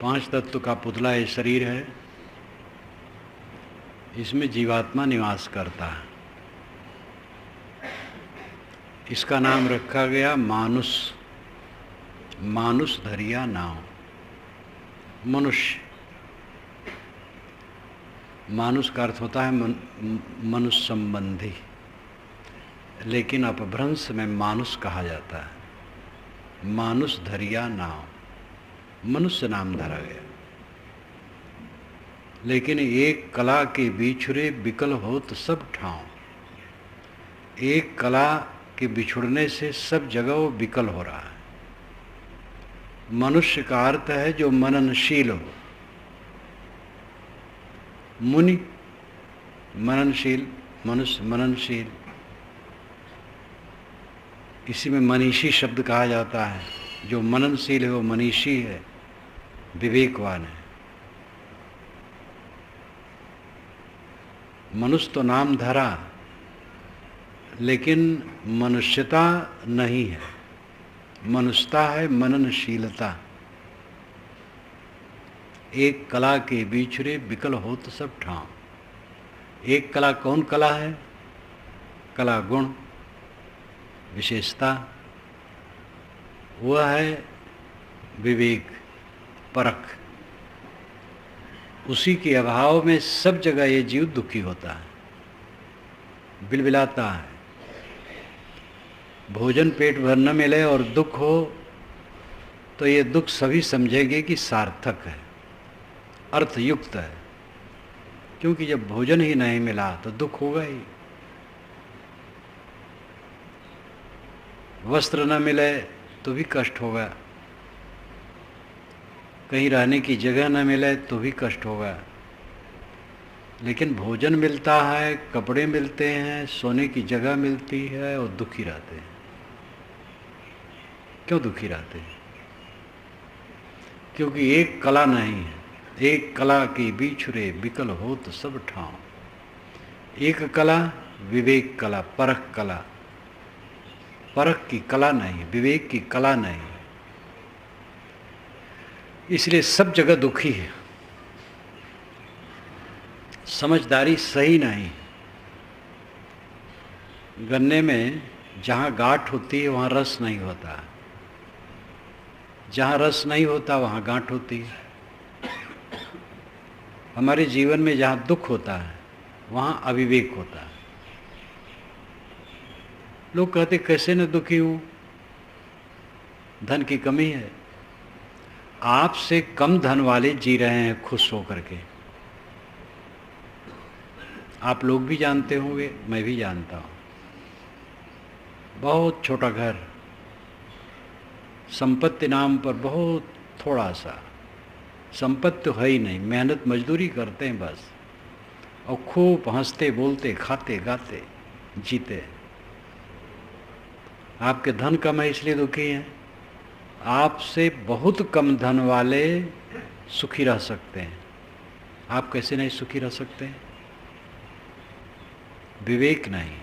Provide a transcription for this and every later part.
पांच तत्व का पुतला ये शरीर है। इसमें जीवात्मा निवास करता है। इसका नाम रखा गया मानुष। मानुष धरिया नाव। मनुष्य। मानुष का अर्थ होता है मनुष्य संबंधी, लेकिन अपभ्रंश में मानुष कहा जाता है। मानुष धरिया नाव, मनुष्य नाम धरा गया। लेकिन एक कला के बिछुड़े विकल हो तो सब ठाव। एक कला के बिछुड़ने से सब जगह वो विकल हो रहा है। मनुष्य का अर्थ है जो मननशील हो। मुनि मननशील, मनुष्य मननशील। इसी में मनीषी शब्द कहा जाता है। जो मननशील है वो मनीषी है, विवेकवान है। मनुष्य तो नाम धरा, लेकिन मनुष्यता नहीं है। मनुष्यता है मननशीलता। एक कला के बिछुड़े विकल हो तो सब ठाव। एक कला कौन कला है? कला गुण, विशेषता। वह है विवेक, परख। उसी के अभाव में सब जगह ये जीव दुखी होता है, बिलबिलाता है। भोजन पेट भर न मिले और दुख हो तो ये दुख सभी समझेंगे कि सार्थक है, अर्थयुक्त है। क्योंकि जब भोजन ही नहीं मिला तो दुख होगा ही। वस्त्र न मिले तो भी कष्ट होगा। कहीं रहने की जगह न मिले तो भी कष्ट होगा। लेकिन भोजन मिलता है, कपड़े मिलते हैं, सोने की जगह मिलती है और दुखी रहते हैं। क्यों दुखी रहते हैं? क्योंकि एक कला नहीं है। एक कला के बिछुड़े विकल हो तो सब ठाव। एक कला विवेक कला, परख कला। परख की कला नहीं, विवेक की कला नहीं। इसलिए सब जगह दुखी है। समझदारी सही नहीं। गन्ने में जहाँ गांठ होती है वहाँ रस नहीं होता। जहाँ रस नहीं होता वहाँ गांठ होती है। हमारे जीवन में जहाँ दुख होता है वहाँ अविवेक होता है। लोग कहते कैसे न दुखी हूँ, धन की कमी है। आपसे कम धन वाले जी रहे हैं खुश होकर के। आप लोग भी जानते होंगे, मैं भी जानता हूँ। बहुत छोटा घर, संपत्ति नाम पर बहुत थोड़ा सा। संपत्ति तो है ही नहीं, मेहनत मजदूरी करते हैं बस, और खूब हंसते बोलते खाते गाते जीते। आपके धन कम है इसलिए दुखी हैं। आपसे बहुत कम धन वाले सुखी रह सकते हैं। आप कैसे नहीं सुखी रह सकते हैं? विवेक नहीं।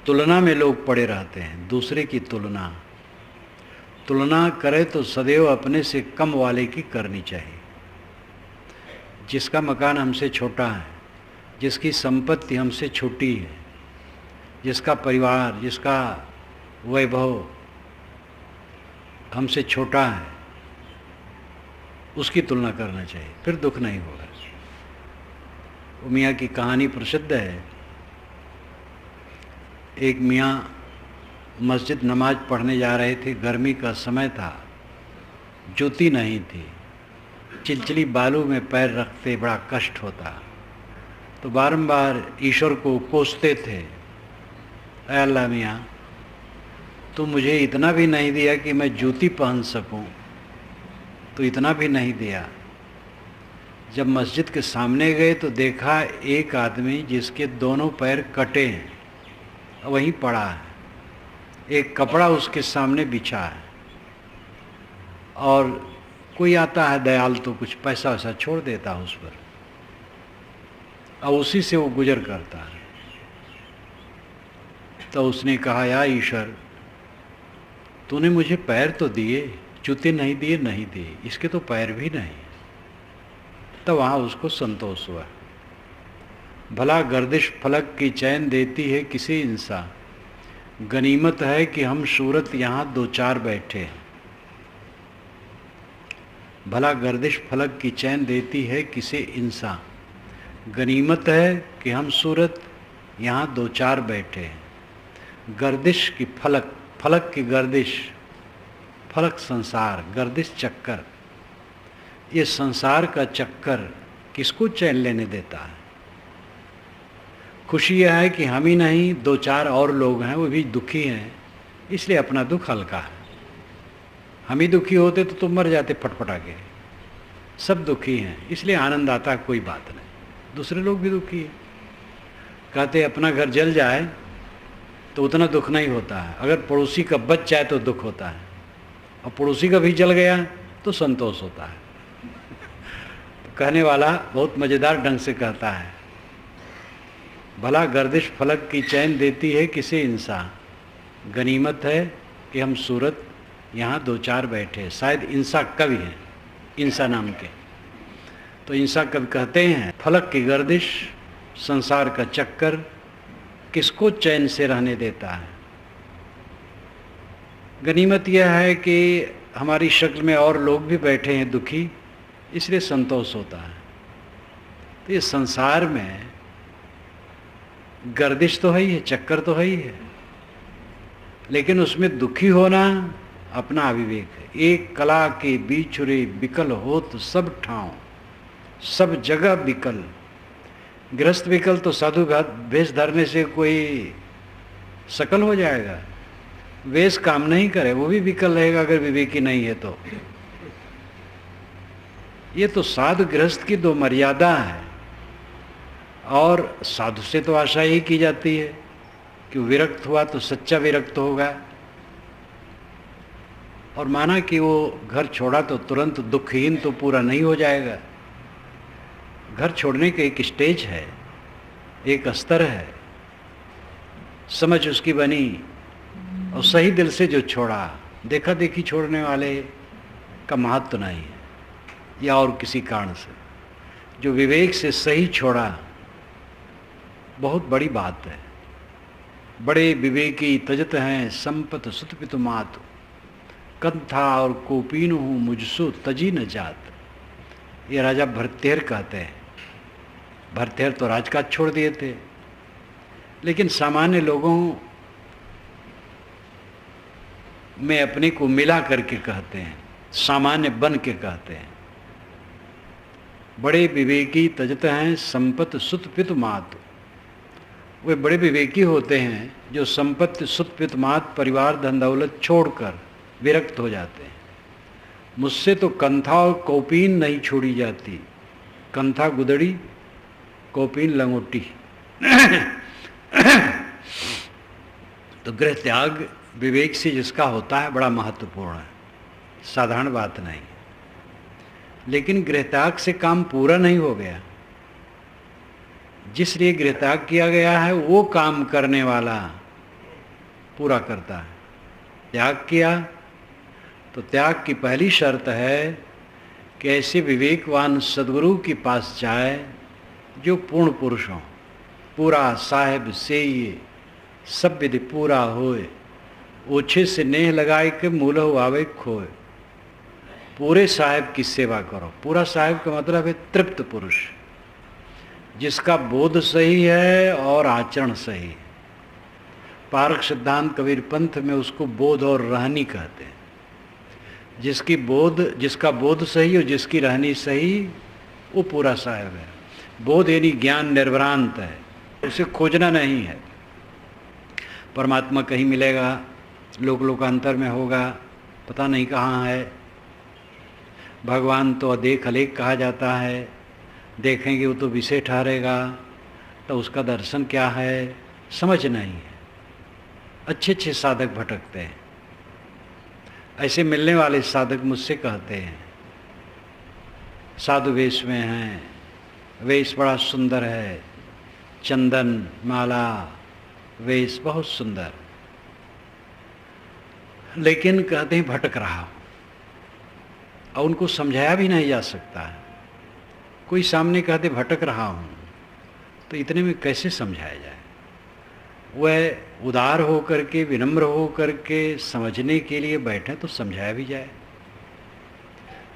तुलना में लोग पड़े रहते हैं, दूसरे की तुलना। तुलना करे तो सदैव अपने से कम वाले की करनी चाहिए। जिसका मकान हमसे छोटा है, जिसकी संपत्ति हमसे छोटी है, जिसका परिवार, जिसका वैभव हमसे छोटा है, उसकी तुलना करना चाहिए, फिर दुख नहीं होगा। वो मियाँ की कहानी प्रसिद्ध है। एक मियाँ मस्जिद नमाज पढ़ने जा रहे थे। गर्मी का समय था, ज्योति नहीं थी। चिलचिली बालू में पैर रखते बड़ा कष्ट होता, तो बारंबार ईश्वर को कोसते थे, ऐ अल्लाह मियाँ, तो मुझे इतना भी नहीं दिया कि मैं जूती पहन सकूं, तो इतना भी नहीं दिया। जब मस्जिद के सामने गए तो देखा एक आदमी जिसके दोनों पैर कटे हैं, वहीं पड़ा है। एक कपड़ा उसके सामने बिछा है, और कोई आता है दयाल तो कुछ पैसा वैसा छोड़ देता है उस पर, और उसी से वो गुजर करता है। तो उसने कहा, या ईश्वर, तूने मुझे पैर तो दिए, जूते नहीं दिए, नहीं दिए, इसके तो पैर भी नहीं। तब वहाँ उसको संतोष हुआ। भला गर्दिश फलक की चैन देती है किसी इंसान, गनीमत है कि हम सूरत यहाँ दो चार बैठे हैं। भला गर्दिश फलक की चैन देती है किसी इंसान, गनीमत है कि हम सूरत यहाँ दो चार बैठे हैं। गर्दिश की फलक, फलक की गर्दिश, फलक संसार, गर्दिश चक्कर, ये संसार का चक्कर किसको चैन लेने देता है? खुशी यह है कि हम ही नहीं, दो चार और लोग हैं, वो भी दुखी हैं, इसलिए अपना दुख हल्का है। हम ही दुखी होते तो तुम मर जाते फटफटा के। सब दुखी हैं, इसलिए आनंद आता है, कोई बात नहीं। दूसरे लोग भी दुखी हैं। कहते अपना घर जल जाए तो उतना दुख नहीं होता है, अगर पड़ोसी का बच जाए तो दुख होता है, और पड़ोसी का भी जल गया तो संतोष होता है। तो कहने वाला बहुत मज़ेदार ढंग से कहता है, भला गर्दिश फलक की चैन देती है किसी इंसान, गनीमत है कि हम सूरत यहाँ दो चार बैठे। शायद इंसा कवि हैं, इंसा नाम के, तो इंसा कवि कहते हैं, फलक की गर्दिश, संसार का चक्कर किसको चैन से रहने देता है? गनीमत यह है कि हमारी शक्ल में और लोग भी बैठे हैं दुखी, इसलिए संतोष होता है। तो ये संसार में गर्दिश तो है ही है, चक्कर तो है ही है, लेकिन उसमें दुखी होना अपना अविवेक है। एक कला के बीचुरे बिकल होत सब ठाव, सब जगह बिकल। गृहस्थ विकल तो साधु वेश धरने से कोई सकल हो जाएगा, वेश काम नहीं करे वो भी विकल रहेगा अगर विवेकी नहीं है तो। ये तो साधु गृहस्थ की दो मर्यादा है, और साधु से तो आशा ही की जाती है कि विरक्त हुआ तो सच्चा विरक्त होगा, और माना कि वो घर छोड़ा तो तुरंत दुखहीन तो पूरा नहीं हो जाएगा। घर छोड़ने का एक स्टेज है, एक स्तर है, समझ उसकी बनी, और सही दिल से जो छोड़ा, देखा देखी छोड़ने वाले का महत्व नहीं है, या और किसी कारण से जो विवेक से सही छोड़ा, बहुत बड़ी बात है। बड़े विवेकी तजत हैं संपत सुतपितु मातु, कंथा और कोपीन हूँ मुझसो तजी न जात। ये राजा भरतेर कहते हैं। भरतेर तो राजकाज छोड़ दिए थे, लेकिन सामान्य लोगों में अपने को मिला करके कहते हैं, सामान्य बन के कहते हैं। बड़े विवेकी तजत हैं संपत सुतपितु मातु, वे बड़े विवेकी होते हैं जो संपत्ति सुतपित मात, परिवार, धन दौलत छोड़कर विरक्त हो जाते हैं। मुझसे तो कंथा और कौपीन नहीं छोड़ी जाती, कंथा गुदड़ी, कौपीन लंगोटी। तो गृह त्याग विवेक से जिसका होता है बड़ा महत्वपूर्ण है, साधारण बात नहीं। लेकिन गृह त्याग से काम पूरा नहीं हो गया। जिस लिए गृह त्याग किया गया है वो काम करने वाला पूरा करता है। त्याग किया तो त्याग की पहली शर्त है कि ऐसे विवेकवान सद्गुरु के पास जाए जो पूर्ण पुरुष हों। पूरा साहेब से ये सब विधि पूरा होए, ओछे से नेह लगाए के मूलह आवे खोए। पूरे साहेब की सेवा करो। पूरा साहेब का मतलब है तृप्त पुरुष, जिसका बोध सही है और आचरण सही है। पारक सिद्धांत कबीर पंथ में उसको बोध और रहनी कहते हैं। जिसका बोध सही और जिसकी रहनी सही, वो पूरा साहेब है। बोध यानी ज्ञान निर्भ्रांत है, उसे खोजना नहीं है। परमात्मा कहीं मिलेगा, लोकांतर में होगा, पता नहीं कहाँ है। भगवान तो अदेख अलेख कहा जाता है, देखेंगे वो तो विषय ठहरेगा, तो उसका दर्शन क्या है समझ नहीं है। अच्छे अच्छे साधक भटकते हैं। ऐसे मिलने वाले साधक मुझसे कहते हैं, साधु वेश में हैं, वेश बड़ा सुंदर है, चंदन माला वेश बहुत सुंदर, लेकिन कहते हैं भटक रहा। और उनको समझाया भी नहीं जा सकता है। कोई सामने कहते भटक रहा हूँ, तो इतने में कैसे समझाया जाए? वह उदार हो करके, विनम्र हो करके समझने के लिए बैठे तो समझाया भी जाए।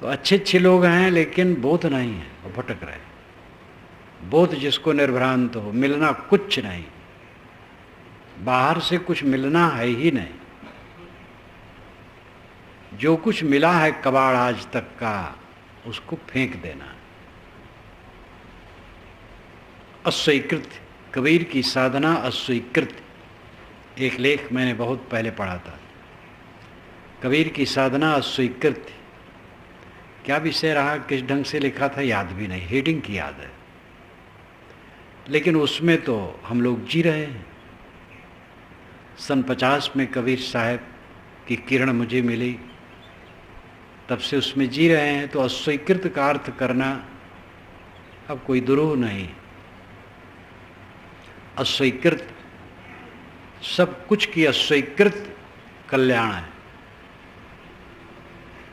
तो अच्छे अच्छे लोग हैं लेकिन बोध नहीं है और भटक रहे। बोध जिसको निर्भ्रांत हो, मिलना कुछ नहीं, बाहर से कुछ मिलना है ही नहीं। जो कुछ मिला है कबाड़ आज तक का, उसको फेंक देना। अस्वीकृत, कबीर की साधना अस्वीकृत। एक लेख मैंने बहुत पहले पढ़ा था, कबीर की साधना अस्वीकृत। क्या विषय रहा, किस ढंग से लिखा था याद भी नहीं, हेडिंग की याद है, लेकिन उसमें तो हम लोग जी रहे हैं। सन 50 में कबीर साहब की किरण मुझे मिली, तब से उसमें जी रहे हैं। तो अस्वीकृत का अर्थ करना अब कोई दुरूह नहीं। अस्वीकृत, सब कुछ की अस्वीकृत कल्याण है।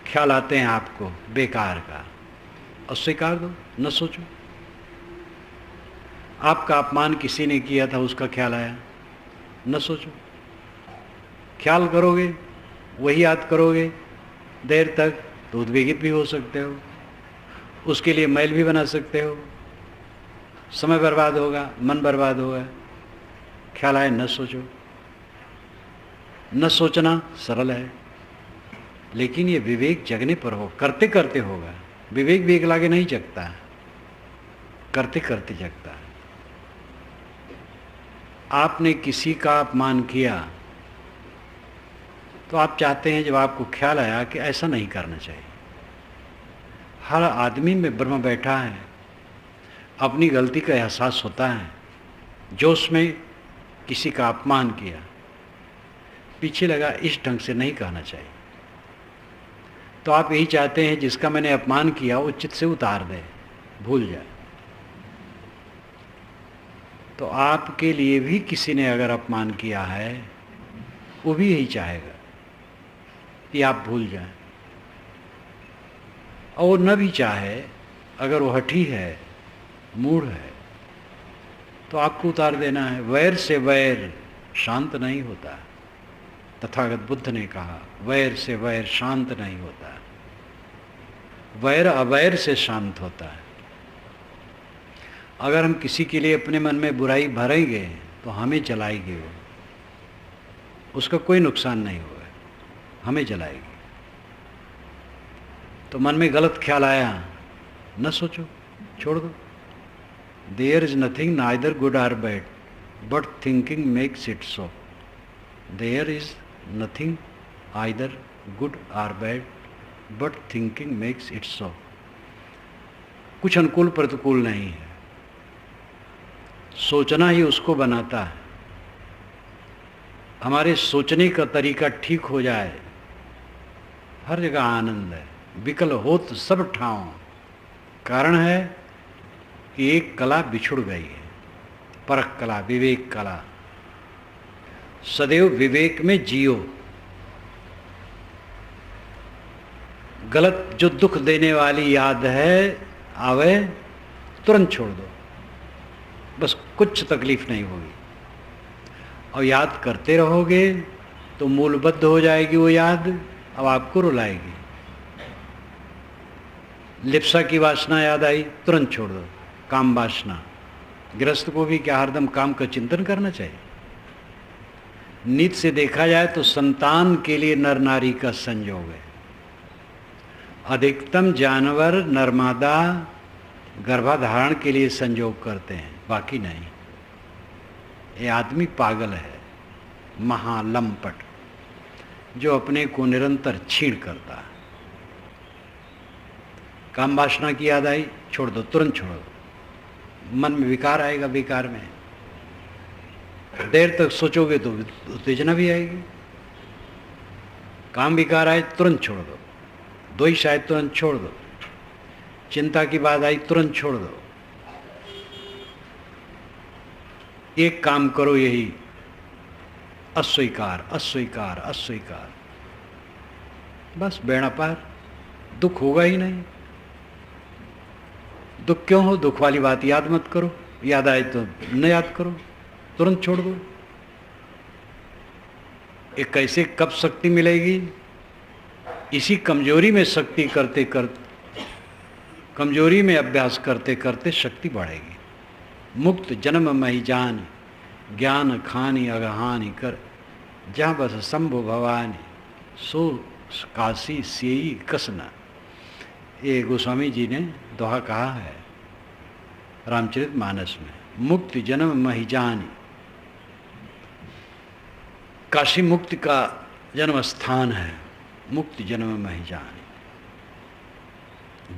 ख्याल आते हैं आपको बेकार का, अस्वीकार दो, न सोचो। आपका अपमान किसी ने किया था, उसका ख्याल आया, न सोचो। ख्याल करोगे, वही याद करोगे देर तक, तो उद्वेगित भी हो सकते हो, उसके लिए मैल भी बना सकते हो, समय बर्बाद होगा, मन बर्बाद होगा। ख्याल आए न सोचो। न सोचना सरल है, लेकिन ये विवेक जगने पर हो, करते करते होगा। विवेक भी एक लागे नहीं जगता, करते करते जगता है। आपने किसी का अपमान किया तो आप चाहते हैं, जब आपको ख्याल आया कि ऐसा नहीं करना चाहिए। हर आदमी में ब्रह्म बैठा है, अपनी गलती का एहसास होता है। जोश में किसी का अपमान किया, पीछे लगा इस ढंग से नहीं कहना चाहिए, तो आप यही चाहते हैं जिसका मैंने अपमान किया वो चित्त से उतार दे, भूल जाए। तो आपके लिए भी किसी ने अगर अपमान किया है, वो भी यही चाहेगा कि आप भूल जाएं। और न भी चाहे, अगर वो हठी है, मूढ़ है, तो आपको उतार देना है। वैर से वैर शांत नहीं होता। तथागत बुद्ध ने कहा, वैर से वैर शांत नहीं होता, वैर अवैर से शांत होता है। अगर हम किसी के लिए अपने मन में बुराई भरेंगे तो हमें जलाएगी वो, उसका कोई नुकसान नहीं होगा, हमें जलाएगी। तो मन में गलत ख्याल आया, न सोचो, छोड़ दो। There is nothing neither good or bad, but thinking makes it so. There is nothing either good or bad, but thinking makes it so. कुछ अनुकूल प्रतिकूल नहीं है, सोचना ही उसको बनाता है। हमारे सोचने का तरीका ठीक हो जाए, हर जगह आनंद है। विकल होत सब ठाव, कारण है कि एक कला बिछुड़ गई है, परख कला, विवेक कला। सदैव विवेक में जियो। गलत जो दुख देने वाली याद है आवे, तुरंत छोड़ दो, बस कुछ तकलीफ नहीं होगी। और याद करते रहोगे तो मूलबद्ध हो जाएगी वो याद, अब आपको रुलाएगी। लिप्सा की वासना याद आई, तुरंत छोड़ दो। काम वासना, गृहस्थ को भी क्या हरदम काम का चिंतन करना चाहिए? नीत से देखा जाए तो संतान के लिए नर नारी का संयोग है। अधिकतम जानवर नरमादा गर्भाधारण के लिए संयोग करते हैं, बाकी नहीं। ये आदमी पागल है, महालंपट, जो अपने को निरंतर छीण करता है। काम वासना की याद आई, छोड़ दो, तुरंत छोड़ दो। मन में विकार आएगा, विकार में देर तक सोचोगे तो उत्तेजना भी आएगी। काम विकार आए, तुरंत छोड़ दो। द्वेष आए, तुरंत छोड़ दो। चिंता की बात आई, तुरंत छोड़ दो। एक काम करो, यही अस्वीकार अस्वीकार अस्वीकार, बस बेड़ा पार। दुख होगा ही नहीं। दुख क्यों हो? दुख वाली बात याद मत करो, याद आए तो न याद करो, तुरंत छोड़ दो। ये कैसे कब शक्ति मिलेगी? इसी कमजोरी में शक्ति करते करते, कमजोरी में अभ्यास करते करते शक्ति बढ़ेगी। मुक्त जन्म मही जान, ज्ञान खानी अगहानी कर, जहाँ बस शंभु भवानी, सो काशी सेई कसना। ये गोस्वामी जी ने दोहा कहा है रामचरितमानस में। मुक्त जन्म मही जानी, काशी मुक्ति का जन्म स्थान है। मुक्त जन्म मही जानी,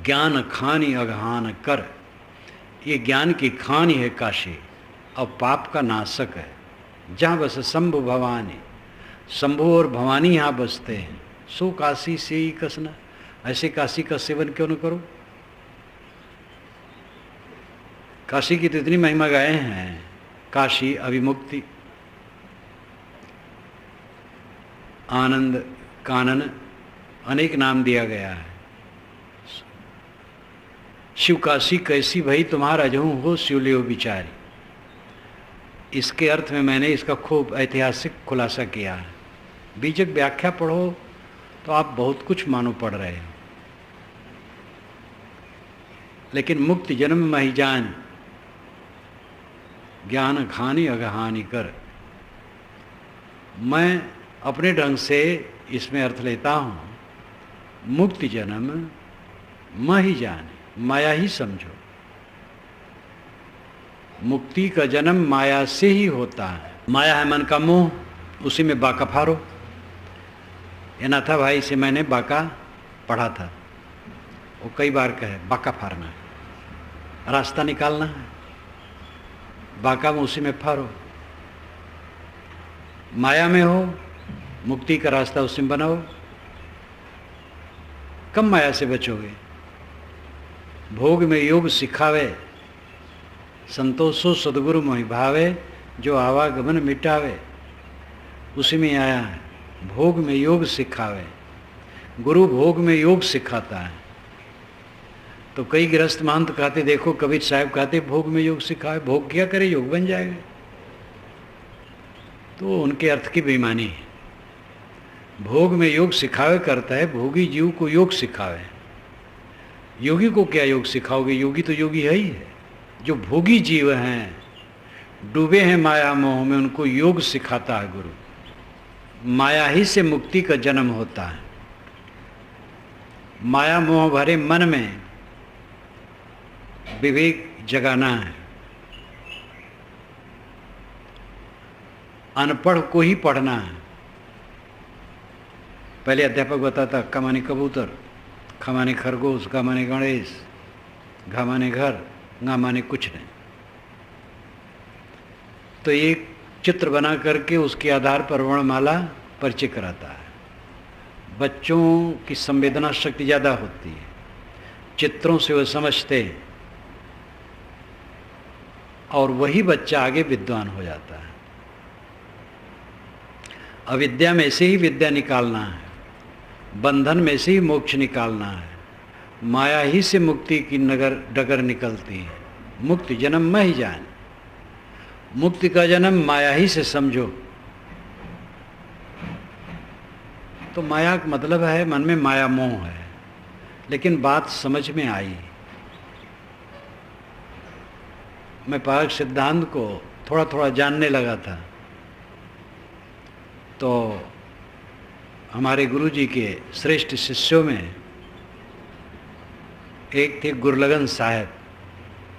ज्ञान खानी अगहान कर, ये ज्ञान की खानी है काशी और पाप का नाशक है। जहाँ बस शंभु भवानी, शंभु और भवानी यहाँ बसते हैं। सो काशी से ही कसना, ऐसे काशी का सेवन क्यों न करो? काशी की तो इतनी महिमा गाए हैं। काशी अभिमुक्ति, आनंद, कानन, अनेक नाम दिया गया है। शिव काशी कैसी भई तुम्हारा जहूँ हो शिवलियो विचारी। इसके अर्थ में मैंने इसका खूब ऐतिहासिक खुलासा किया है। बीजक व्याख्या पढ़ो तो आप बहुत कुछ मानो पढ़ रहे हो। लेकिन मुक्त जन्म मही जान, ज्ञान खानी अगहानी कर, मैं अपने ढंग से इसमें अर्थ लेता हूँ। मुक्त जन्म मही जान, माया ही समझो। मुक्ति का जन्म माया से ही होता है। माया है मन का मोह, उसी में बाका फारो। ये नाथा भाई से मैंने बाका पढ़ा था, वो कई बार कहे बाका फारना है, रास्ता निकालना है, बाका में उसी में फारो। माया में हो, मुक्ति का रास्ता उसी में बनाओ। कम माया से बचोगे। भोग में योग सिखावे, संतोषो सदगुरु मोहि भावे, जो आवागमन मिटावे। उसी में आया है, भोग में योग सिखावे। गुरु भोग में योग सिखाता है। तो कई गृहस्थ महंत कहते, देखो कबीर साहब कहते भोग में योग सिखावे। भोग क्या करे, योग बन जाएगा। तो उनके अर्थ की बेईमानी है। भोग में योग सिखावे करता है, भोगी जीव को योग सिखावे। योगी को क्या योग सिखाओगे? योगी तो योगी है ही है। जो भोगी जीव हैं, डूबे हैं माया मोह में, उनको योग सिखाता है गुरु। माया ही से मुक्ति का जन्म होता है। माया मोह भरे मन में विवेक जगाना है। अनपढ़ को ही पढ़ना है। पहले अध्यापक बताता क माने कबूतर, ख माने खरगोश, ग माने गणेश, घ माने घर, ङ माने कुछ नहीं। तो एक चित्र बना करके उसके आधार पर वर्णमाला परिचय कराता है। बच्चों की संवेदना शक्ति ज़्यादा होती है, चित्रों से वो समझते हैं और वही बच्चा आगे विद्वान हो जाता है। अविद्या में से ही विद्या निकालना है, बंधन में से ही मोक्ष निकालना है। माया ही से मुक्ति की डगर निकलती है। मुक्त जन्म में ही जान, मुक्ति का जन्म माया ही से समझो। तो माया का मतलब है मन में माया मोह है। लेकिन बात समझ में आई। मैं पारक सिद्धांत को थोड़ा थोड़ा जानने लगा था, तो हमारे गुरुजी के श्रेष्ठ शिष्यों में एक थे गुरलगन साहब,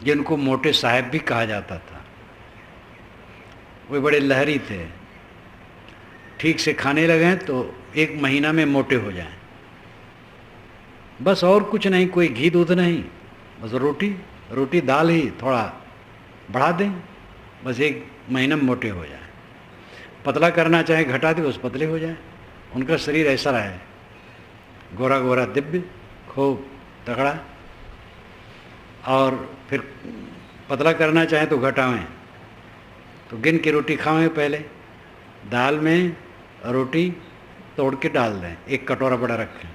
जिनको मोटे साहब भी कहा जाता था। वे बड़े लहरी थे। ठीक से खाने लगे तो 1 महीना में मोटे हो जाएं। बस और कुछ नहीं, कोई घी दूध नहीं, बस रोटी दाल ही थोड़ा बढ़ा दें, बस 1 महीना में मोटे हो जाएं। पतला करना चाहे घटा दे, बस पतले हो जाएं। उनका शरीर ऐसा रहा है, गोरा गोरा दिव्य, खूब तगड़ा। और फिर पतला करना चाहे तो घटावें, तो गिन के रोटी खावें। पहले दाल में रोटी तोड़ के डाल दें, 1 कटोरा बड़ा रखें,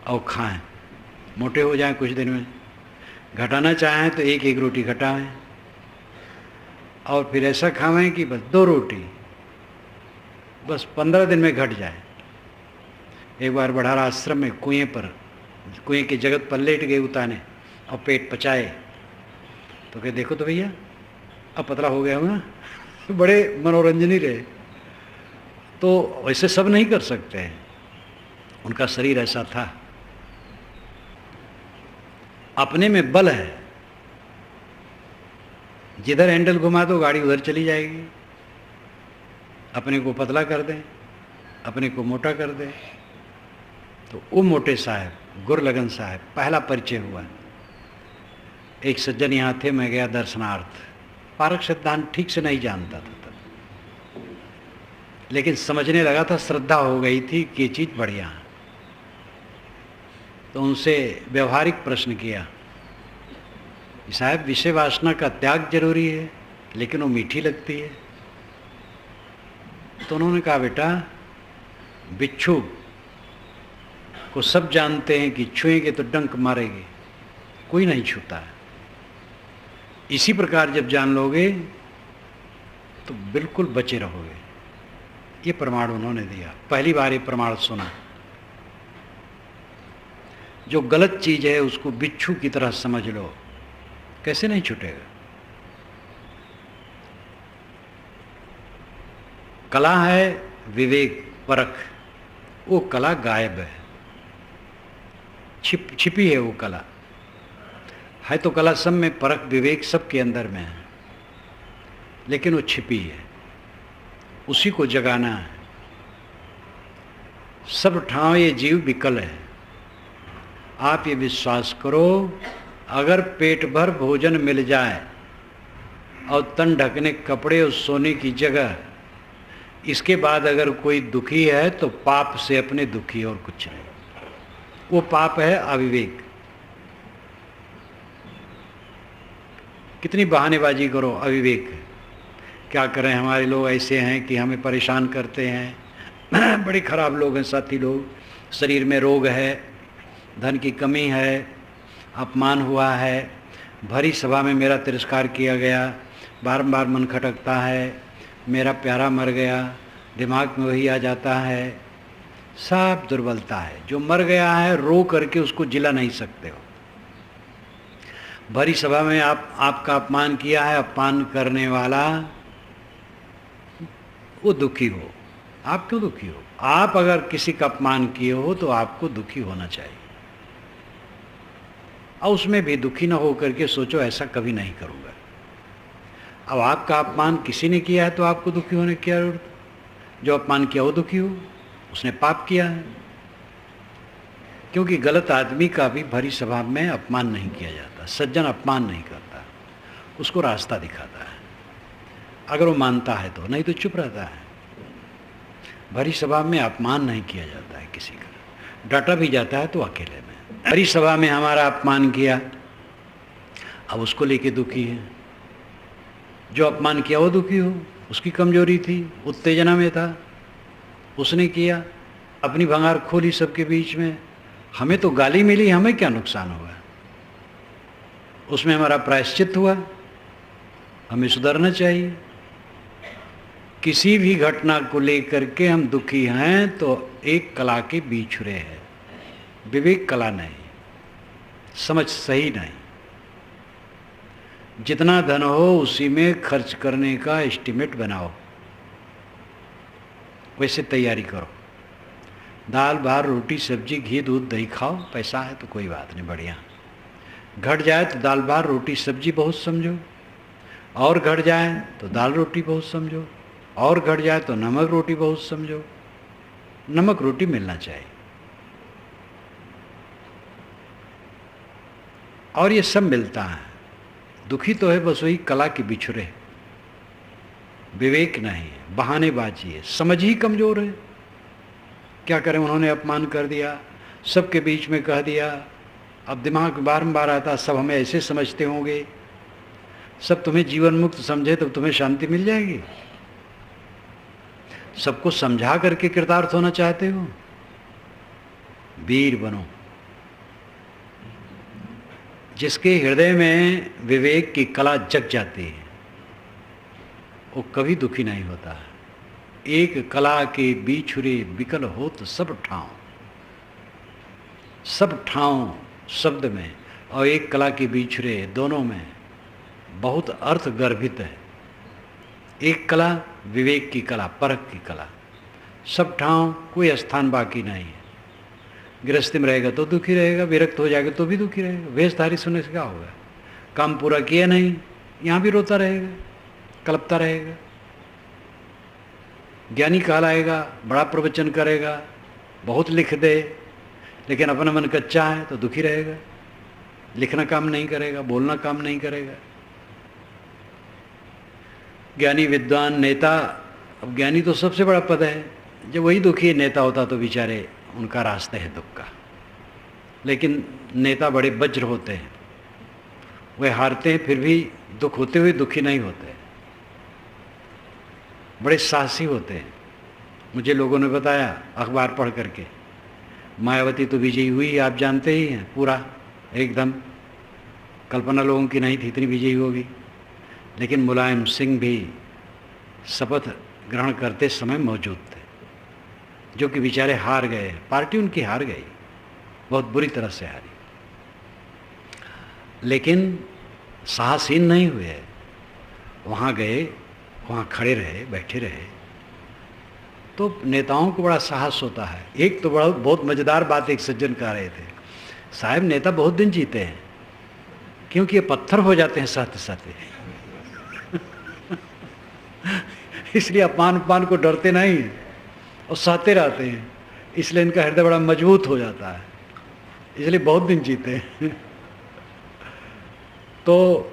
और खाएं, मोटे हो जाएं कुछ दिन में। घटाना चाहें तो एक एक रोटी घटाएं, और फिर ऐसा खावें कि बस 2 रोटी, बस 15 दिन में घट जाए। एक बार बड़ारा आश्रम में कुएं के जगत पर लेट गए उताने और पेट पचाए, तो कहे देखो तो भैया अब पतला हो गया हूँ ना। बड़े मनोरंजनी रहे। तो वैसे सब नहीं कर सकते हैं, उनका शरीर ऐसा था। अपने में बल है, जिधर हैंडल घुमा दो गाड़ी उधर चली जाएगी। अपने को पतला कर दें, अपने को मोटा कर दें। तो वो मोटे साहब, गुरलगन साहब, पहला परिचय हुआ। एक सज्जन यहाँ थे, मैं गया दर्शनार्थ। पारक सिद्धांत ठीक से नहीं जानता था तब, लेकिन समझने लगा था, श्रद्धा हो गई थी कि ये चीज़ बढ़िया है। तो उनसे व्यवहारिक प्रश्न किया, साहब विषय वासना का त्याग जरूरी है, लेकिन वो मीठी लगती है। तो उन्होंने कहा बेटा, बिच्छू को सब जानते हैं कि छुएंगे तो डंक मारेंगे, कोई नहीं छूता है। इसी प्रकार जब जान लोगे तो बिल्कुल बचे रहोगे। ये प्रमाण उन्होंने दिया। पहली बार ये प्रमाण सुना। जो गलत चीज है उसको बिच्छू की तरह समझ लो, कैसे नहीं छूटेगा। कला है विवेक परख, वो कला गायब है, छिपी है वो कला। है तो कला सब में, परख विवेक सब के अंदर में है, लेकिन वो छिपी है, उसी को जगाना है। सब ठाव ये जीव विकल है। आप ये विश्वास करो, अगर पेट भर भोजन मिल जाए और तन ढकने कपड़े और सोने की जगह, इसके बाद अगर कोई दुखी है तो पाप से अपने दुखी, और कुछ नहीं। वो पाप है अविवेक। कितनी बहानेबाजी करो, अविवेक। क्या करें, हमारे लोग ऐसे हैं कि हमें परेशान करते हैं। बड़े खराब लोग हैं साथी लोग। शरीर में रोग है, धन की कमी है, अपमान हुआ है, भरी सभा में मेरा तिरस्कार किया गया, बारंबार मन खटकता है, मेरा प्यारा मर गया, दिमाग में वही आ जाता है। सब दुर्बलता है। जो मर गया है रो करके उसको जिला नहीं सकते हो। भरी सभा में आपका अपमान किया है, अपमान करने वाला वो दुखी हो। आप क्यों दुखी हो? आप अगर किसी का अपमान किए हो तो आपको दुखी होना चाहिए, और उसमें भी दुखी ना हो करके सोचो ऐसा कभी नहीं करूँगा। अब आपका अपमान किसी ने किया है तो आपको दुखी होने की जरूरत? जो अपमान किया वो दुखी हो, उसने पाप किया है। क्योंकि गलत आदमी का भी भरी सभा में अपमान नहीं किया जाता। सज्जन अपमान नहीं करता, उसको रास्ता दिखाता है, अगर वो मानता है तो, नहीं तो चुप रहता है। भरी सभा में अपमान नहीं किया जाता है किसी का, डांटा भी जाता है तो अकेले में। भरी सभा में हमारा अपमान किया, अब उसको लेके दुखी है। जो अपमान किया वो दुखी हो, उसकी कमजोरी थी, उत्तेजना में था, उसने किया, अपनी भंगार खोली सबके बीच में। हमें तो गाली मिली, हमें क्या नुकसान हुआ? उसमें हमारा प्रायश्चित हुआ, हमें सुधरना चाहिए। किसी भी घटना को लेकर के हम दुखी हैं तो एक कला के बिछुड़े हैं, विवेक कला नहीं, समझ सही नहीं। जितना धन हो उसी में खर्च करने का एस्टिमेट बनाओ, वैसे तैयारी करो। दाल भात रोटी सब्जी घी दूध दही खाओ, पैसा है तो कोई बात नहीं, बढ़िया। घट जाए तो दाल भात रोटी सब्जी बहुत समझो, और घट जाए तो दाल रोटी बहुत समझो, और घट जाए तो नमक रोटी बहुत समझो। नमक रोटी मिलना चाहिए। और ये सब मिलता है। दुखी तो है बस वही कला के बिछुड़े, विवेक नहीं है, बहानेबाजी है, समझ ही कमजोर है। क्या करें, उन्होंने अपमान कर दिया, सबके बीच में कह दिया। अब दिमाग बारंबार आता, सब हमें ऐसे समझते होंगे, सब तुम्हें जीवन मुक्त समझे तो तुम्हें शांति मिल जाएगी। सबको समझा करके कृतार्थ होना चाहते हो? वीर बनो, जिसके हृदय में विवेक की कला जग जाती है वो कभी दुखी नहीं होता है। एक कला के बिछुरे विकल होत सब ठाव, सब ठाव शब्द में और एक कला के बिछुरे दोनों में बहुत अर्थ गर्भित है। एक कला विवेक की कला, परख की कला, सब ठाव कोई स्थान बाकी नहीं है। गृहस्थी में रहेगा तो दुखी रहेगा, विरक्त हो जाएगा तो भी दुखी रहेगा। वेशधारी सुनने से क्या होगा? काम पूरा किया नहीं, यहाँ भी रोता रहेगा, कल्पता रहेगा। ज्ञानी कहलाएगा, बड़ा प्रवचन करेगा, बहुत लिख दे, लेकिन अपना मन कच्चा है तो दुखी रहेगा। लिखना काम नहीं करेगा, बोलना काम नहीं करेगा। ज्ञानी, विद्वान, नेता, अब ज्ञानी तो सबसे बड़ा पद है। जब वही दुखी नेता होता तो बेचारे उनका रास्ता है दुख का। लेकिन नेता बड़े वज्र होते हैं, वे हारते हैं फिर भी दुख होते हुए दुखी नहीं होते, बड़े साहसी होते हैं। मुझे लोगों ने बताया अखबार पढ़ करके, मायावती तो विजयी हुई, आप जानते ही हैं, पूरा एकदम कल्पना लोगों की नहीं थी इतनी विजयी होगी। लेकिन मुलायम सिंह भी शपथ ग्रहण करते समय मौजूद थे, जो कि बेचारे हार गए। पार्टी उनकी हार गई, बहुत बुरी तरह से हारी, लेकिन साहसीन नहीं हुए। वहाँ गए, वहाँ खड़े रहे, बैठे रहे। तो नेताओं को बड़ा साहस होता है। एक तो बड़ा बहुत मज़ेदार बात एक सज्जन कह रहे थे, साहब नेता बहुत दिन जीते हैं क्योंकि ये पत्थर हो जाते हैं सहते सहते इसलिए अपमान को डरते नहीं और सहते रहते हैं, इसलिए इनका हृदय बड़ा मजबूत हो जाता है, इसलिए बहुत दिन जीते हैं तो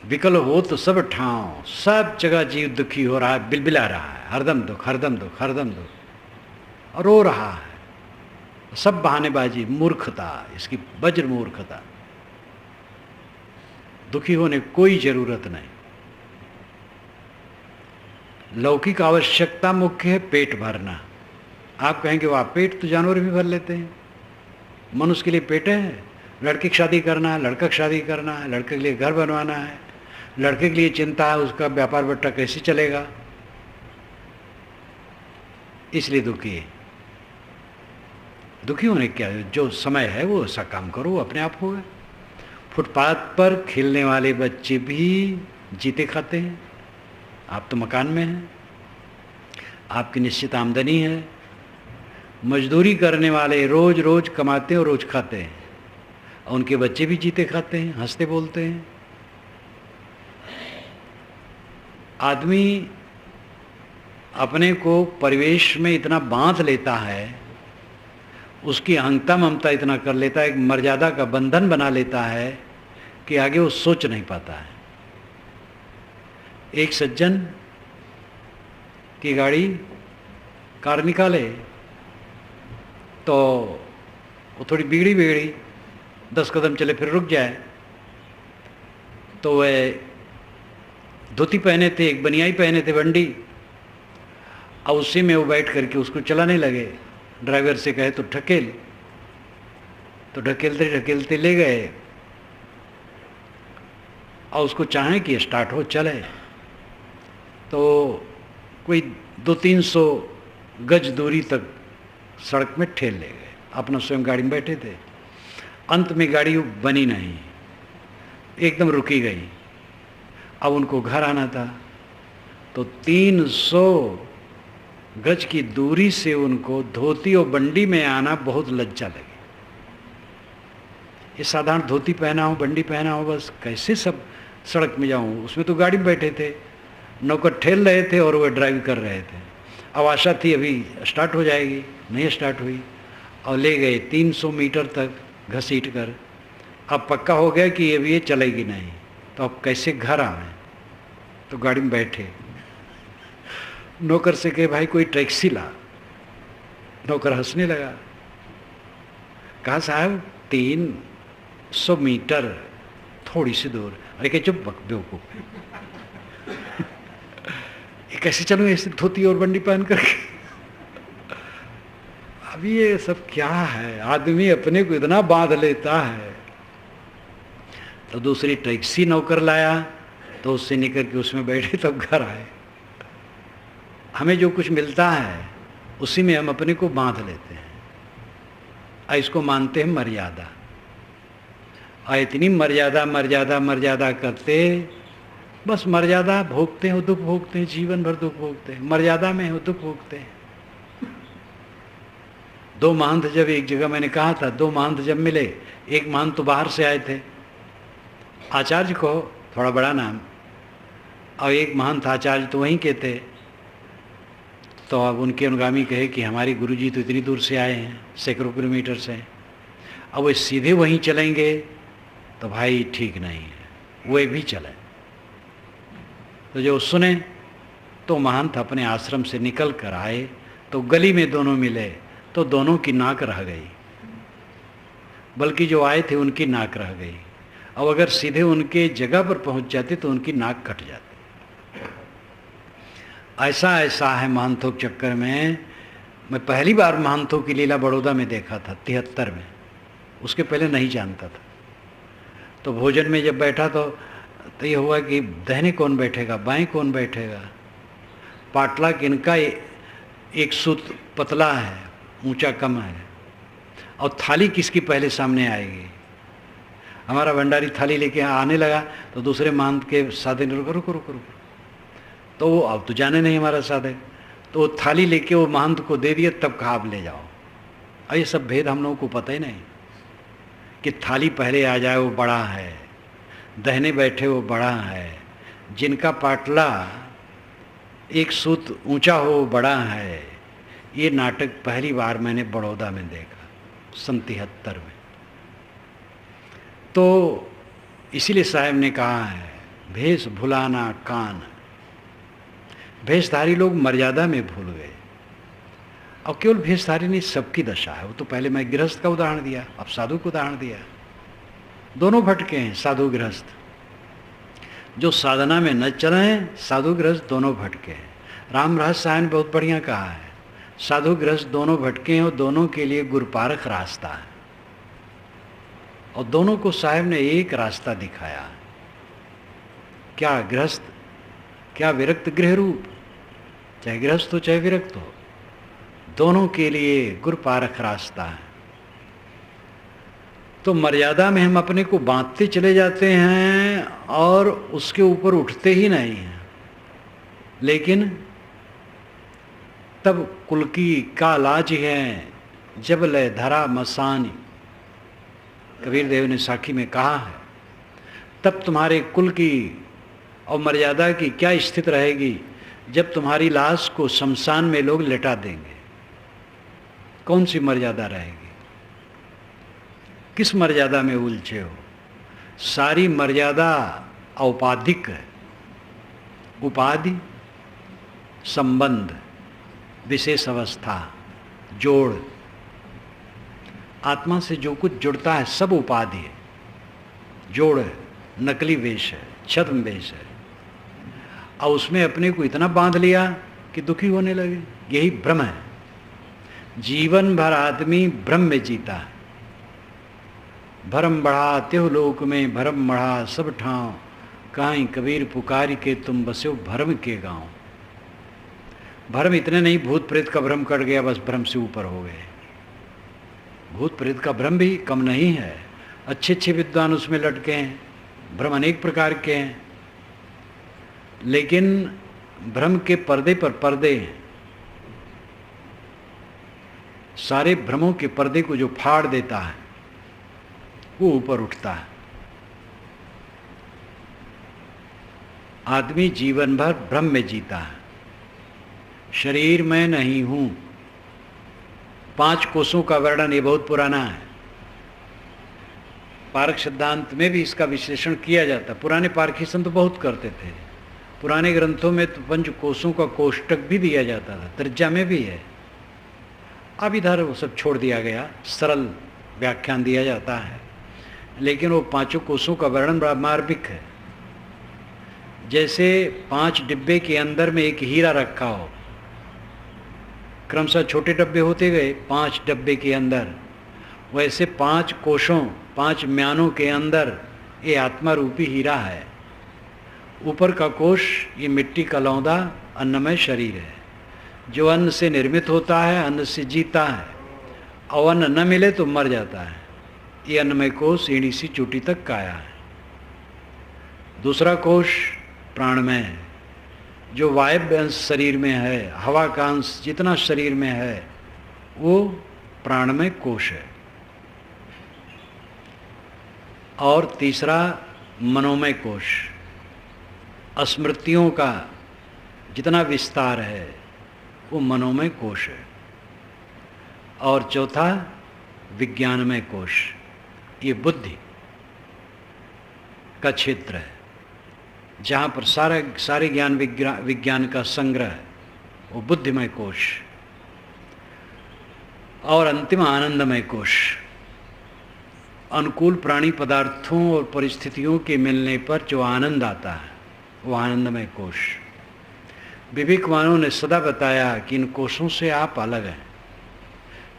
विकल हो तो सब ठाव, सब जगह जीव दुखी हो रहा है, बिलबिला रहा है, हरदम दुख, हरदम दुख, हरदम दुख, और रो रहा है। सब बहानेबाजी, मूर्खता, इसकी वज्र मूर्खता। दुखी होने कोई जरूरत नहीं। लौकिक आवश्यकता मुख्य है पेट भरना। आप कहेंगे वाह, पेट तो जानवर भी भर लेते हैं, मनुष्य के लिए पेट है। लड़की की शादी करना है, लड़का की शादी करना है, लड़के के लिए घर बनवाना है, लड़के के लिए चिंता है उसका व्यापार बट्टा कैसे चलेगा, इसलिए दुखी है। दुखी होने क्या, जो समय है वो ऐसा काम करो, अपने आप होगा। फुटपाथ पर खेलने वाले बच्चे भी जीते खाते हैं। आप तो मकान में हैं, आपकी निश्चित आमदनी है। मजदूरी करने वाले रोज रोज कमाते हैं और रोज खाते हैं, और उनके बच्चे भी जीते खाते हैं, हंसते बोलते हैं। आदमी अपने को परिवेश में इतना बांध लेता है, उसकी अहंता ममता इतना कर लेता है, एक मर्यादा का बंधन बना लेता है कि आगे वो सोच नहीं पाता है। एक सज्जन की गाड़ी कार निकाले तो वो थोड़ी बिगड़ी 10 कदम चले फिर रुक जाए, तो वह धोती पहने थे, एक बनियाई पहने थे बंडी, और उसी में वो बैठ करके उसको चलाने लगे। ड्राइवर से कहे तो ढकेल, तो ढकेलते ढकेलते ले गए, और उसको चाहें कि स्टार्ट हो चले, तो कोई 200-300 गज दूरी तक सड़क में ठेल ले गए। अपना स्वयं गाड़ी में बैठे थे। अंत में गाड़ी बनी नहीं, एकदम रुकी गई। अब उनको घर आना था, तो 300 गज की दूरी से उनको धोती और बंडी में आना बहुत लज्जा लगी। ये साधारण धोती पहना हो, बंडी पहना हो, बस कैसे सब सड़क में जाऊं। उसमें तो गाड़ी में बैठे थे, नौकर ठेल रहे थे और वह ड्राइव कर रहे थे। अब आशा थी अभी स्टार्ट हो जाएगी, नहीं स्टार्ट हुई, और ले गए 300 मीटर तक घसीट कर। अब पक्का हो गया कि अब ये चलेगी नहीं, तो अब कैसे घर आए। तो गाड़ी में बैठे, नौकर से कहे भाई कोई टैक्सी ला। नौकर हंसने लगा, कहा साहब 300 मीटर थोड़ी सी दूर। अरे कहे चुप बेवकूफ, ये कैसे चलूँ ऐसे धोती और बंडी पहन करके। अभी ये सब क्या है, आदमी अपने को इतना बांध लेता है। तो दूसरी टैक्सी नौकर लाया, तो उससे निकल के उसमें बैठे तब घर आए। हमें जो कुछ मिलता है उसी में हम अपने को बांध लेते हैं, इसको मानते हैं मर्यादा। और इतनी मर्यादा मर्यादा मर्यादा करते, बस मर्यादा भोगते हैं, दुख भोगते हैं, जीवन भर दुख भोगते हैं, मर्यादा में हो दुख भोगते हैं। दो महंत जब एक जगह, मैंने कहा था, दो महंत जब मिले, एक महंत तो बाहर से आए थे, आचार्य को, थोड़ा बड़ा नाम, और एक महंत आचार्य तो वहीं के थे। तो अब उनके अनुगामी कहे कि हमारे गुरुजी तो इतनी दूर से आए हैं, सैकड़ों किलोमीटर से, अब वो सीधे वहीं चलेंगे तो भाई ठीक नहीं है, वे भी चले। तो जो सुने तो महंत अपने आश्रम से निकल कर आए, तो गली में दोनों मिले, तो दोनों की नाक रह गई, बल्कि जो आए थे उनकी नाक रह गई। अब अगर सीधे उनके जगह पर पहुंच जाते तो उनकी नाक कट जाती। ऐसा ऐसा है महंतों के चक्कर में। मैं पहली बार महंतों की लीला बड़ौदा में देखा था 73 में, उसके पहले नहीं जानता था। तो भोजन में जब बैठा तो ये हुआ कि दाहिने कौन बैठेगा, बाएं कौन बैठेगा। पाटला किनका एक सूत पतला है, ऊंचा कम है, और थाली किसकी पहले सामने आएगी। हमारा भंडारी थाली लेके आने लगा तो दूसरे महंत के साधे ने रुको रुको रुको रुको, तो वो अब तो जाने नहीं हमारा साधे, तो वो थाली लेके वो महंत को दे दिया, तब कहा आप ले जाओ। और ये सब भेद हम लोगों को पता ही नहीं कि थाली पहले आ जाए वो बड़ा है, दहने बैठे वो बड़ा है, जिनका पाटला एक सूत ऊंचा हो वो बड़ा है। ये नाटक पहली बार मैंने बड़ौदा में देखा, सन 73 में। तो इसीलिए साहब ने कहा है, भेष भुलाना कान। भेषधारी लोग मर्यादा में भूल गए, और केवल भेषधारी नहीं, सबकी दशा है। वो तो पहले मैं गृहस्थ का उदाहरण दिया, अब साधु का उदाहरण दिया। दोनों भटके हैं, साधु गृहस्थ। जो साधना में न चले हैं, साधु गृहस्थ दोनों भटके हैं। राम रहस्य साहब ने बहुत बढ़िया कहा है, साधु गृहस्थ दोनों भटके हैं और दोनों के लिए गुरपारक रास्ता है। और दोनों को साहब ने एक रास्ता दिखाया। क्या गृहस्थ, क्या विरक्त गृह रूप, चाहे गृहस्थ हो चाहे विरक्त हो, दोनों के लिए गुरपारक रास्ता है। तो मर्यादा में हम अपने को बांधते चले जाते हैं और उसके ऊपर उठते ही नहीं हैं। लेकिन तब कुल की का लाज है, जब लय धरा मसानी। कबीर देव ने साखी में कहा है, तब तुम्हारे कुल की और मर्यादा की क्या स्थिति रहेगी जब तुम्हारी लाश को शमशान में लोग लेटा देंगे। कौन सी मर्यादा रहेगी, किस मर्यादा में उलझे हो। सारी मर्यादा औपाधिक है, उपाधि, संबंध, विशेष अवस्था, जोड़। आत्मा से जो कुछ जुड़ता है सब उपाधि है, जोड़ है, नकली वेश है, छद्म वेश है। और उसमें अपने को इतना बांध लिया कि दुखी होने लगे। यही भ्रम है। जीवन भर आदमी भ्रम में जीता है। भरम बढ़ा त्यों लोक में, भरम बढ़ा सब ठाव, काई कबीर पुकारी के तुम बसो भरम के गांव। भरम इतने नहीं, भूत प्रेत का भ्रम कट गया, बस भ्रम से ऊपर हो गए। भूत प्रेत का भ्रम भी कम नहीं है, अच्छे अच्छे विद्वान उसमें लटके हैं। भ्रम अनेक प्रकार के हैं, लेकिन भ्रम के पर्दे पर पर्दे हैं। सारे भ्रमों के पर्दे को जो फाड़ देता है वो ऊपर उठता है। आदमी जीवन भर भ्रम में जीता है। शरीर में नहीं हूं, 5 कोषों का वर्णन ये बहुत पुराना है। पारक सिद्धांत में भी इसका विश्लेषण किया जाता। पुराने पारखी संत बहुत करते थे। पुराने ग्रंथों में तो 5 कोषों का कोष्टक भी दिया जाता था, त्रिज्या में भी है। अब इधर वो सब छोड़ दिया गया, सरल व्याख्यान दिया जाता है। लेकिन वो 5 कोषों का वर्णन बड़ा मार्मिक है। जैसे 5 डिब्बे के अंदर में एक हीरा रखा हो, क्रमशः छोटे डब्बे होते गए 5 डब्बे के अंदर, वैसे 5 कोशों 5 म्यानों के अंदर ये आत्मा रूपी हीरा है। ऊपर का कोश ये मिट्टी का लौंदा अन्नमय शरीर है, जो अन्न से निर्मित होता है, अन्न से जीता है, और अन्न न मिले तो मर जाता है। ये अन्नमय कोश एड़ी सी चोटी तक काया है। दूसरा कोश प्राणमय है, जो वायव्य अंश शरीर में है, हवा का अंश जितना शरीर में है वो प्राणमय कोश है। और तीसरा मनोमय कोश, स्मृतियों का जितना विस्तार है वो मनोमय कोश है। और चौथा विज्ञानमय कोश, ये बुद्धि का क्षेत्र है, जहाँ पर सारे ज्ञान विज्ञान का संग्रह है, वो बुद्धिमय कोश। और अंतिम आनंदमय कोश, अनुकूल प्राणी पदार्थों और परिस्थितियों के मिलने पर जो आनंद आता है वो आनंदमय कोश। विवेकवानों ने सदा बताया कि इन कोशों से आप अलग हैं।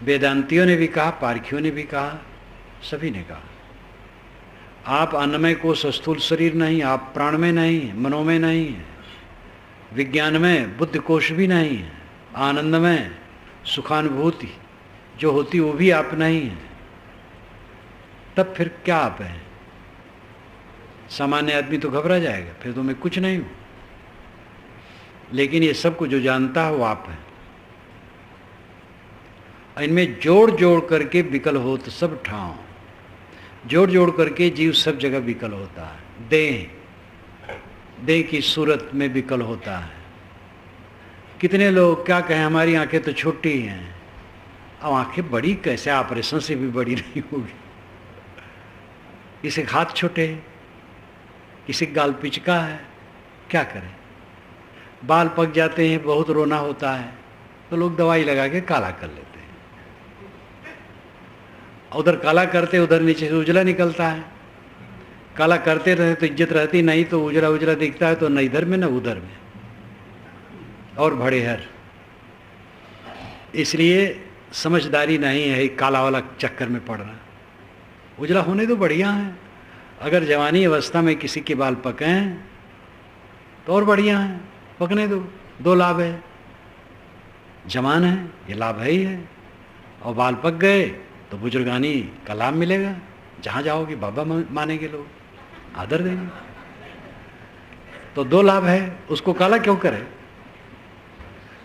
वेदांतियों ने भी कहा, पारखियों ने भी कहा, सभी ने कहा आप अन्नमय कोश स्थूल शरीर नहीं, आप प्राणमय नहीं है, मनोमय नहीं है, विज्ञानमय बुद्धि कोश भी नहीं है, आनंदमय सुखानुभूति जो होती वो भी आप नहीं है। तब फिर क्या आप हैं? सामान्य आदमी तो घबरा जाएगा, फिर तो मैं कुछ नहीं हूं। लेकिन ये सब कुछ जो जानता है वो आप है। इनमें जोड़ जोड़ करके विकल हो तो सब ठाव, जोड़ जोड़ करके जीव सब जगह विकल होता है। देह की सूरत में विकल होता है। कितने लोग क्या कहें, हमारी आंखें तो छोटी हैं। अब आंखें बड़ी कैसे, ऑपरेशन से भी बड़ी नहीं होगी। किसी के हाथ छोटे, किसी गाल पिचका है, क्या करें। बाल पक जाते हैं, बहुत रोना होता है, तो लोग दवाई लगा के काला कर लेते हैं। उधर काला करते उधर नीचे से उजला निकलता है। काला करते रहे तो इज्जत रहती, नहीं तो उजला उजला दिखता है, तो न इधर में न उधर में, और भड़े हर। इसलिए समझदारी नहीं है काला वाला चक्कर में पड़ना। उजला होने तो बढ़िया है। अगर जवानी अवस्था में किसी के बाल पकें तो और बढ़िया है, पकने दो। 2 लाभ है, जवान है ये लाभ है ही है, और बाल पक गए तो बुजुर्गानी का लाभ मिलेगा। जहाँ जाओगे बाबा मानेंगे लोग, आदर देंगे। तो 2 लाभ है, उसको काला क्यों करे।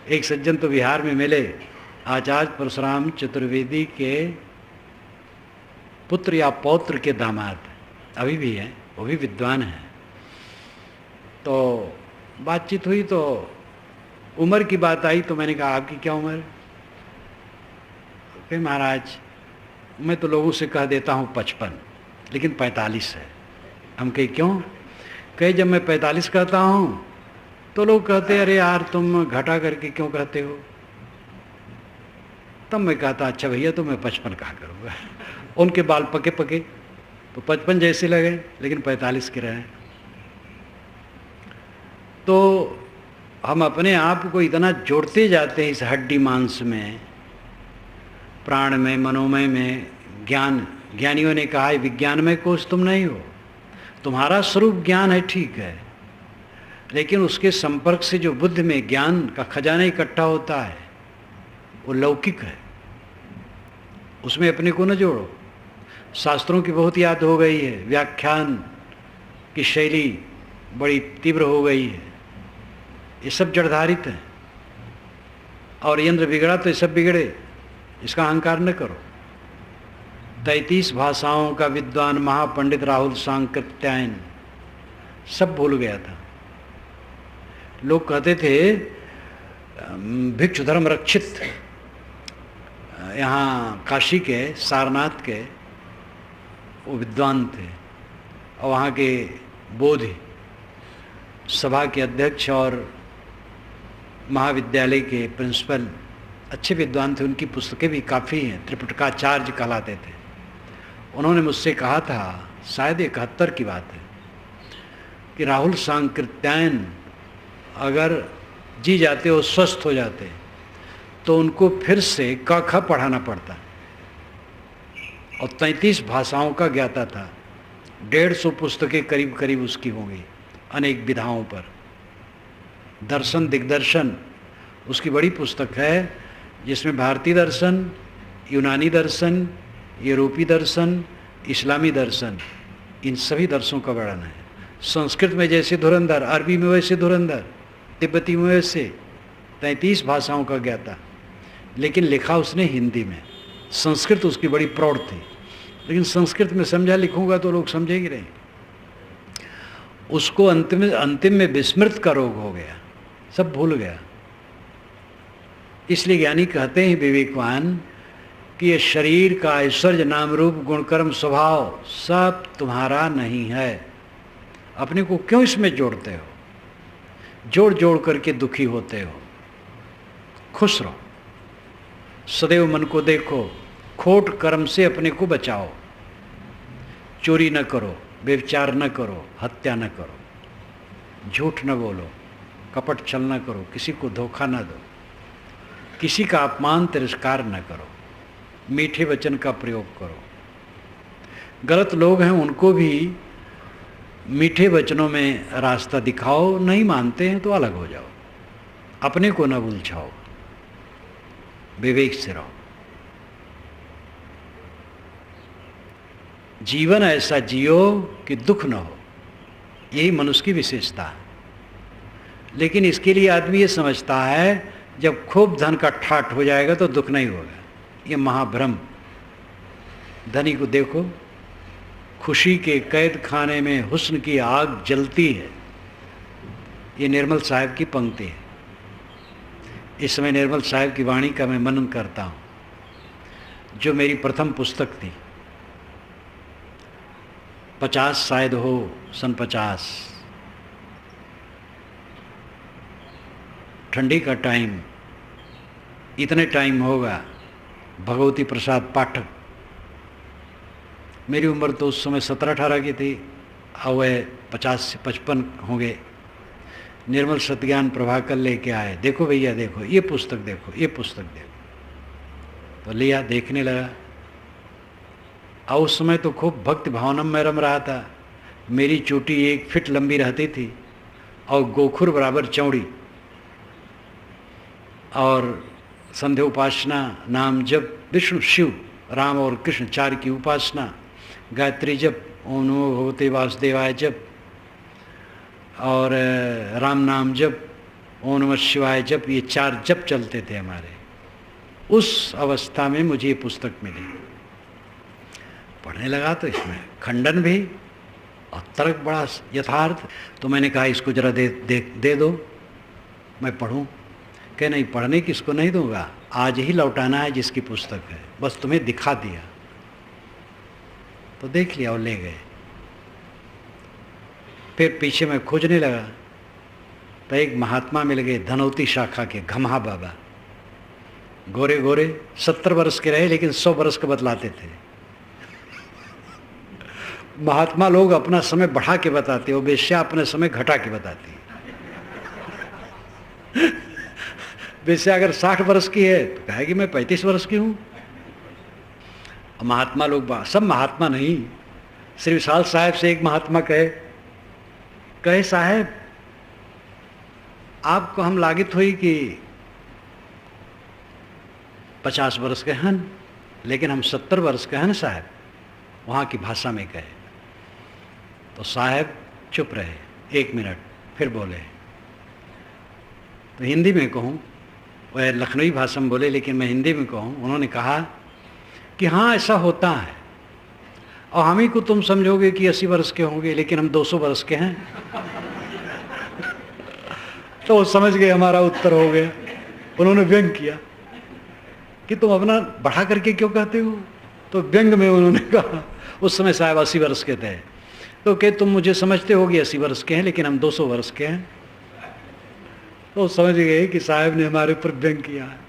एक सज्जन तो बिहार में मिले, आचार्य परशुराम चतुर्वेदी के पुत्र या पौत्र के दामाद, अभी भी हैं, वो भी विद्वान हैं। तो बातचीत हुई तो उम्र की बात आई, तो मैंने कहा आपकी क्या उम्र। कहे महाराज मैं तो लोगों से कह देता हूँ 55, लेकिन 45 है। हम कहे क्यों। कहे जब मैं 45 कहता हूँ तो लोग कहते अरे यार तुम घटा करके क्यों कहते हो। तब मैं कहता अच्छा भैया तो मैं 55 कहा करूँगा। उनके बाल पके पके तो 55 जैसे लगे, लेकिन 45 के रहे। तो हम अपने आप को इतना जोड़ते जाते हैं इस हड्डी मांस में, प्राण में, मनोमय में। ज्ञानियों ने कहा है विज्ञानमय कोश तुम नहीं हो। तुम्हारा स्वरूप ज्ञान है, ठीक है, लेकिन उसके संपर्क से जो बुद्धि में ज्ञान का खजाना इकट्ठा होता है वो लौकिक है, उसमें अपने को न जोड़ो। शास्त्रों की बहुत याद हो गई है, व्याख्यान की शैली बड़ी तीव्र हो गई है, ये सब जड़धारित है। और यंत्र बिगड़ा तो ये सब बिगड़े, इसका अहंकार न करो। 33 भाषाओं का विद्वान महापंडित राहुल सांकृत्यायन सब भूल गया था। लोग कहते थे भिक्षु धर्म रक्षित, यहाँ काशी के सारनाथ के वो विद्वान थे, और वहाँ के बोधि सभा के अध्यक्ष और महाविद्यालय के प्रिंसिपल अच्छे विद्वान थे। उनकी पुस्तकें भी काफ़ी हैं, त्रिपिटकाचार्य कहलाते थे। उन्होंने मुझसे कहा था, शायद 71 की बात है, कि राहुल सांकृत्यायन अगर जी जाते हो, स्वस्थ हो जाते, तो उनको फिर से क ख पढ़ाना पड़ता। और 33 भाषाओं का ज्ञाता था। 150 पुस्तकें करीब करीब उसकी होंगी अनेक विधाओं पर। दर्शन दिग्दर्शन उसकी बड़ी पुस्तक है, जिसमें भारतीय दर्शन, यूनानी दर्शन, यूरोपीय दर्शन, इस्लामी दर्शन, इन सभी दर्शनों का वर्णन है। संस्कृत में जैसे धुरंधर, अरबी में वैसे धुरंधर, तिब्बती में वैसे, 33 भाषाओं का ज्ञाता। लेकिन लिखा उसने हिंदी में। संस्कृत उसकी बड़ी प्रौढ़ थी, लेकिन संस्कृत में समझा लिखूंगा तो लोग समझेंगे नहीं। उसको अंतिम में विस्मृत का रोग हो गया, सब भूल गया। इसलिए ज्ञानी कहते हैं विवेकवान कि ये शरीर का ऐश्वर्य, नाम रूप, गुणकर्म, स्वभाव सब तुम्हारा नहीं है। अपने को क्यों इसमें जोड़ते हो? जोड़ जोड़ करके दुखी होते हो। खुश रहो, सदैव मन को देखो, खोट कर्म से अपने को बचाओ। चोरी न करो, व्यभिचार न करो, हत्या न करो, झूठ न बोलो, कपट छल न करो, किसी को धोखा न दो, किसी का अपमान तिरस्कार न करो, मीठे वचन का प्रयोग करो। गलत लोग हैं उनको भी मीठे वचनों में रास्ता दिखाओ, नहीं मानते हैं तो अलग हो जाओ, अपने को न उलझाओ, विवेक से रहो। जीवन ऐसा जियो कि दुख न हो, यही मनुष्य की विशेषता है। लेकिन इसके लिए आदमी ये समझता है जब खूब धन का ठाट हो जाएगा तो दुख नहीं होगा। ये महाभ्रम। धनी को देखो, खुशी के कैद खाने में हुस्न की आग जलती है। ये निर्मल साहब की पंक्ति है। इस समय निर्मल साहब की वाणी का मैं मनन करता हूँ, जो मेरी प्रथम पुस्तक थी। 50 शायद हो, सन 50, ठंडी का टाइम, इतने टाइम होगा। भगवती प्रसाद पाठक, मेरी उम्र तो उस समय 17-18 की थी, अब वह 50 से 55 होंगे। निर्मल सत्यज्ञान प्रभाकर लेके आए, देखो भैया देखो ये पुस्तक देखो, ये पुस्तक देखो। तो लिया, देखने लगा। और उस समय तो खूब भक्ति भावना में रम रहा था। मेरी चोटी 1 फीट लंबी रहती थी और गोखुर बराबर चौड़ी, और संध्या उपासना, नाम जप, विष्णु शिव राम और कृष्ण 4 की उपासना, गायत्री जप, ओम नमो भगवते वासुदेवाय जप, और राम नाम जप, ओम नमः शिवाय जप, ये 4 जप चलते थे हमारे। उस अवस्था में मुझे ये पुस्तक मिली। पढ़ने लगा तो इसमें खंडन भी और तर्क बड़ा यथार्थ। तो मैंने कहा इसको जरा दे दो, मैं पढ़ूं। कह नहीं, पढ़ने की इसको नहीं दूंगा, आज ही लौटाना है जिसकी पुस्तक है, बस तुम्हें दिखा दिया। तो देख लिया और ले गए। फिर पीछे मैं खोजने लगा तो एक महात्मा मिल गए, धनौती शाखा के घम्हा बाबा, गोरे गोरे, 70 वर्ष के रहे लेकिन 100 वर्ष के बतलाते थे। महात्मा लोग अपना समय बढ़ा के बताते, वो वेश्या अपने समय घटा के बताती है। वेश्या अगर 60 वर्ष की है तो कहेगी मैं 35 वर्ष की हूँ। महात्मा लोग, सब महात्मा नहीं, श्री विशाल साहब से एक महात्मा कहे साहब आपको हम लागित हुई कि 50 वर्ष के हैं, लेकिन हम 70 वर्ष के हैं साहब, वहाँ की भाषा में कहे। तो साहब चुप रहे 1 मिनट, फिर बोले। तो हिंदी में कहूँ, वह लखनवी भाषा में बोले लेकिन मैं हिंदी में कहूँ। उन्होंने कहा कि हाँ ऐसा होता है, और हम ही को तुम समझोगे कि 80 वर्ष के होंगे लेकिन हम 200 वर्ष के हैं। तो वो समझ गए हमारा उत्तर हो गया। उन्होंने व्यंग किया कि तुम अपना बढ़ा करके क्यों कहते हो। तो व्यंग में उन्होंने कहा, उस समय साहब 80 वर्ष के थे, तो कि तुम मुझे समझते होगे 80 वर्ष के हैं लेकिन हम 200 वर्ष के हैं। तो समझ गए कि साहब ने हमारे ऊपर व्यंग किया है।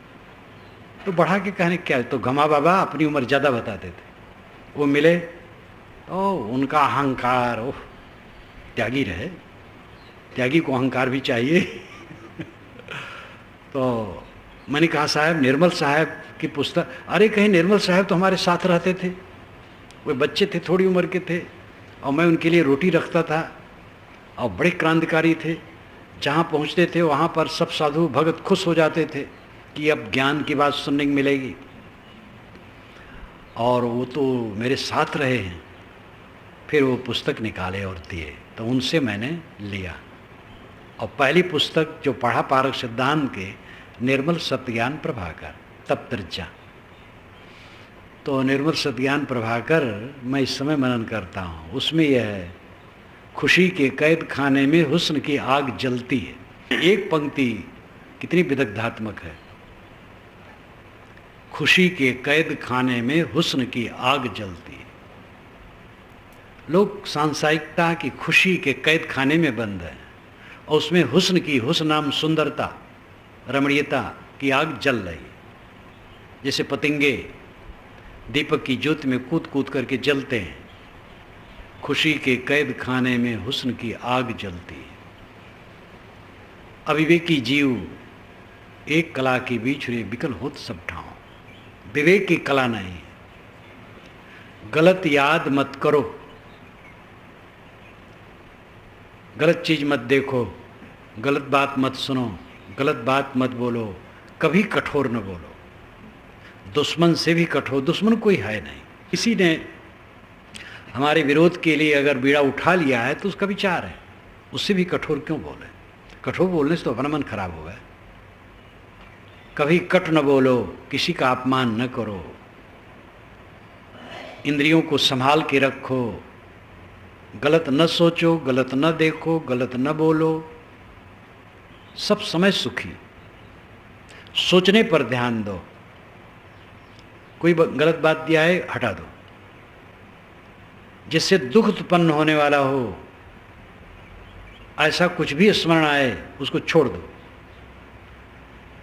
तो बढ़ा के कहने क्या, तो घमा बाबा अपनी उम्र ज़्यादा बताते थे। वो मिले तो उनका अहंकार, ओह त्यागी रहे, त्यागी को अहंकार भी चाहिए। तो मैंने कहा साहब निर्मल साहब की पुस्तक। अरे कहीं निर्मल साहब तो हमारे साथ रहते थे, वे बच्चे थे, थोड़ी उम्र के थे, और मैं उनके लिए रोटी रखता था, और बड़े क्रांतिकारी थे। जहाँ पहुँचते थे वहाँ पर सब साधु भगत खुश हो जाते थे कि अब ज्ञान की बात सुनने को मिलेगी, और वो तो मेरे साथ रहे हैं। फिर वो पुस्तक निकाले और दिए, तो उनसे मैंने लिया। और पहली पुस्तक जो पढ़ा पारक सिद्धांत के निर्मल सत्यज्ञान प्रभाकर, तब तर्जा। तो निर्मल सत्यज्ञान प्रभाकर मैं इस समय मनन करता हूँ। उसमें यह है, खुशी के कैद खाने में हुस्न की आग जलती है। एक पंक्ति कितनी विदग्धात्मक है। खुशी के कैद खाने में हुस्न की आग जलती है। लोग सांसारिकता की खुशी के कैद खाने में बंद हैं, और उसमें हुस्न की, हुस्न नाम सुंदरता, रमणीयता की आग जल रही है। जैसे पतंगे दीपक की ज्योति में कूद कूद करके जलते हैं, खुशी के कैद खाने में हुस्न की आग जलती है। अविवेकी जीव एक कला के बीच रे विकल होत सब ठाव। विवेक की कला नहीं, गलत याद मत करो, गलत चीज मत देखो, गलत बात मत सुनो, गलत बात मत बोलो, कभी कठोर न बोलो। दुश्मन से भी कठोर, दुश्मन कोई है नहीं। किसी ने हमारे विरोध के लिए अगर बीड़ा उठा लिया है तो उसका विचार है, उससे भी कठोर क्यों बोले? कठोर बोलने से तो अपना मन खराब होगा। कभी कट न बोलो, किसी का अपमान न करो, इंद्रियों को संभाल के रखो, गलत न सोचो, गलत न देखो, गलत न बोलो, सब समय सुखी। सोचने पर ध्यान दो, कोई गलत बात दिया है हटा दो। जिससे दुख उत्पन्न होने वाला हो, ऐसा कुछ भी स्मरण आए उसको छोड़ दो।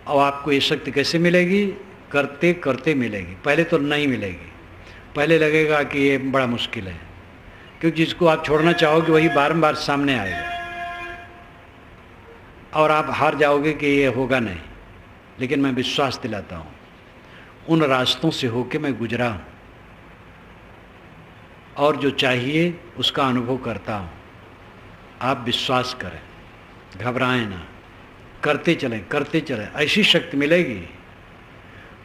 अब आपको ये शक्ति कैसे मिलेगी? करते करते मिलेगी। पहले तो नहीं मिलेगी, पहले लगेगा कि ये बड़ा मुश्किल है, क्योंकि जिसको आप छोड़ना चाहोगे वही बारंबार सामने आएगा, और आप हार जाओगे कि ये होगा नहीं। लेकिन मैं विश्वास दिलाता हूँ, उन रास्तों से होके मैं गुजरा हूँ, और जो चाहिए उसका अनुभव करता हूँ। आप विश्वास करें, घबराएं ना, करते चलें, करते चलें, ऐसी शक्ति मिलेगी।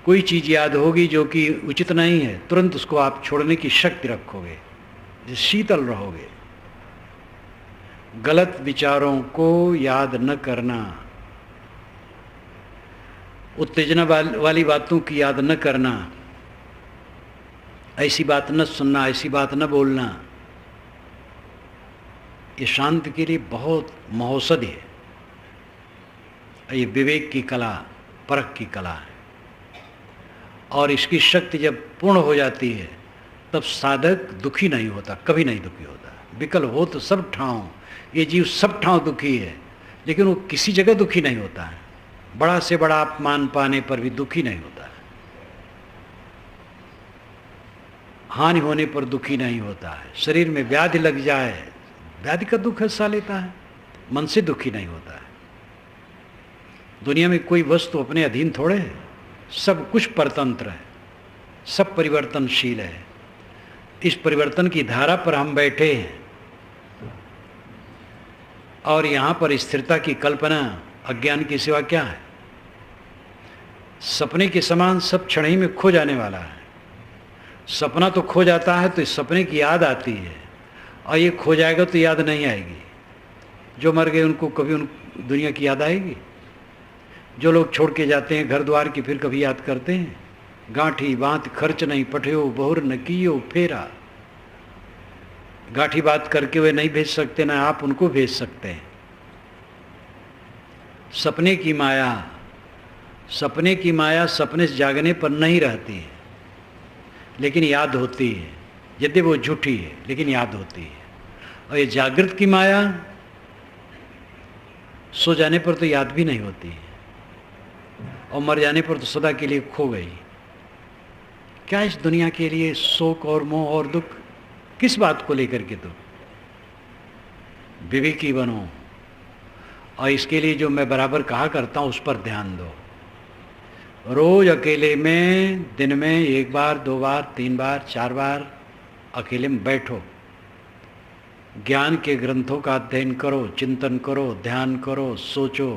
कोई चीज़ याद होगी जो कि उचित नहीं है, तुरंत उसको आप छोड़ने की शक्ति रखोगे, शीतल रहोगे। गलत विचारों को याद न करना, उत्तेजना वाली बातों की याद न करना, ऐसी बात न सुनना, ऐसी बात न बोलना, ये शांति के लिए बहुत महौषधि है। ये विवेक की कला, परख की कला है, और इसकी शक्ति जब पूर्ण हो जाती है तब साधक दुखी नहीं होता, कभी नहीं दुखी होता। विकल हो तो सब ठाव, ये जीव सब ठाव दुखी है, लेकिन वो किसी जगह दुखी नहीं होता है। बड़ा से बड़ा अपमान पाने पर भी दुखी नहीं होता है, हानि होने पर दुखी नहीं होता है। शरीर में व्याधि लग जाए, व्याधि का दुख हिस्सा लेता है, मन से दुखी नहीं होता है। दुनिया में कोई वस्तु अपने अधीन थोड़े है, सब कुछ परतंत्र है, सब परिवर्तनशील है। इस परिवर्तन की धारा पर हम बैठे हैं, और यहाँ पर स्थिरता की कल्पना अज्ञान की सिवा क्या है? सपने के समान सब क्षण ही में खो जाने वाला है। सपना तो खो जाता है तो इस सपने की याद आती है, और ये खो जाएगा तो याद नहीं आएगी। जो मर गए उनको कभी उन दुनिया की याद आएगी? जो लोग छोड़ के जाते हैं घर द्वार की, फिर कभी याद करते हैं? गांठी बात खर्च नहीं पठियो, बहुर न कियो फेरा। गांठी बात करके वे नहीं भेज सकते, ना आप उनको भेज सकते हैं। सपने की माया, सपने की माया सपने से जागने पर नहीं रहती है, लेकिन याद होती है। यद्यपि वो झूठी है लेकिन याद होती है। और ये जागृत की माया सो जाने पर तो याद भी नहीं होती है, और मर जाने पर तो सदा के लिए खो गई। क्या इस दुनिया के लिए शोक और मोह और दुख? किस बात को लेकर के? तो विवेकी बनो, और इसके लिए जो मैं बराबर कहा करता हूँ उस पर ध्यान दो। रोज अकेले में दिन में 1 बार 2 बार 3 बार 4 बार अकेले में बैठो, ज्ञान के ग्रंथों का अध्ययन करो, चिंतन करो, ध्यान करो, सोचो,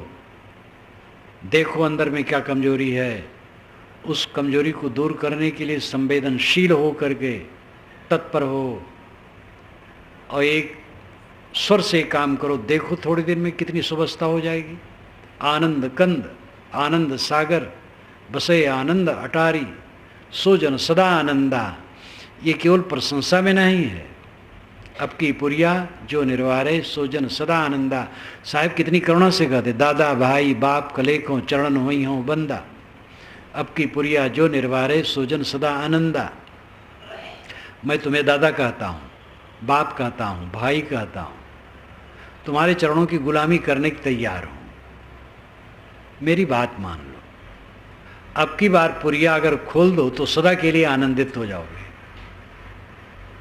देखो अंदर में क्या कमजोरी है, उस कमजोरी को दूर करने के लिए संवेदनशील हो करके तत्पर हो और एक स्वर से काम करो। देखो थोड़ी देर में कितनी सुवस्था हो जाएगी। आनंद कंद, आनंद सागर, बसे आनंद अटारी, सोजन सदा आनंदा। ये केवल प्रशंसा में नहीं है। अब की पुरिया जो निर्वारे सोजन सदा आनंदा। साहब कितनी करुणा से कहते, दादा भाई बाप कलेखों चरण होई हों बंदा। अब की पुरिया जो निर्वारे सोजन सदा आनंदा। मैं तुम्हें दादा कहता हूँ, बाप कहता हूँ, भाई कहता हूँ, तुम्हारे चरणों की गुलामी करने की तैयार हूँ, मेरी बात मान लो। अब की बार पुरिया अगर खोल दो तो सदा के लिए आनंदित हो जाओगे।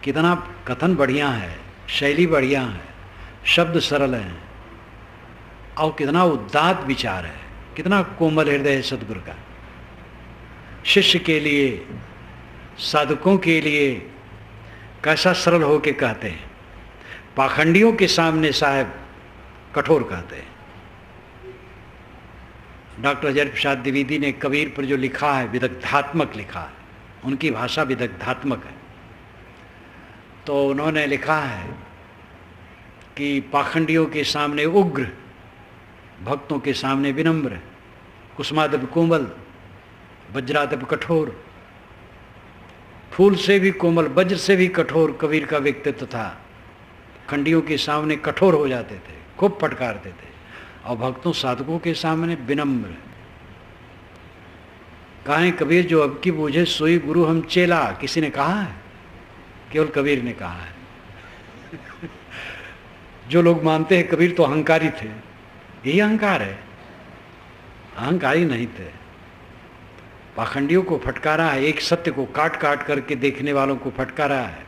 कितना कथन बढ़िया है, शैली बढ़िया है, शब्द सरल हैं और कितना उदात्त विचार है, कितना कोमल हृदय है सदगुरु का। शिष्य के लिए, साधकों के लिए कैसा सरल हो के कहते हैं। पाखंडियों के सामने साहब कठोर कहते हैं। डॉक्टर हरिहर प्रसाद द्विवेदी ने कबीर पर जो लिखा है विदग्धात्मक लिखा है, उनकी भाषा विदग्धात्मक है। तो उन्होंने लिखा है कि पाखंडियों के सामने उग्र, भक्तों के सामने विनम्र, कुसुमादब कोमल, वज्रादब कठोर। फूल से भी कोमल, वज्र से भी कठोर कबीर का व्यक्तित्व था। खंडियों के सामने कठोर हो जाते थे, खूब फटकारते थे, और भक्तों साधकों के सामने विनम्र। कहें कबीर जो अब की बूझे सोई गुरु हम चेला। किसी ने कहा है? केवल कबीर ने कहा है। जो लोग मानते हैं कबीर तो अहंकारी थे, यही अहंकार है, अहंकारी नहीं थे। पाखंडियों को फटकारा है, एक सत्य को काट काट करके देखने वालों को फटकारा है,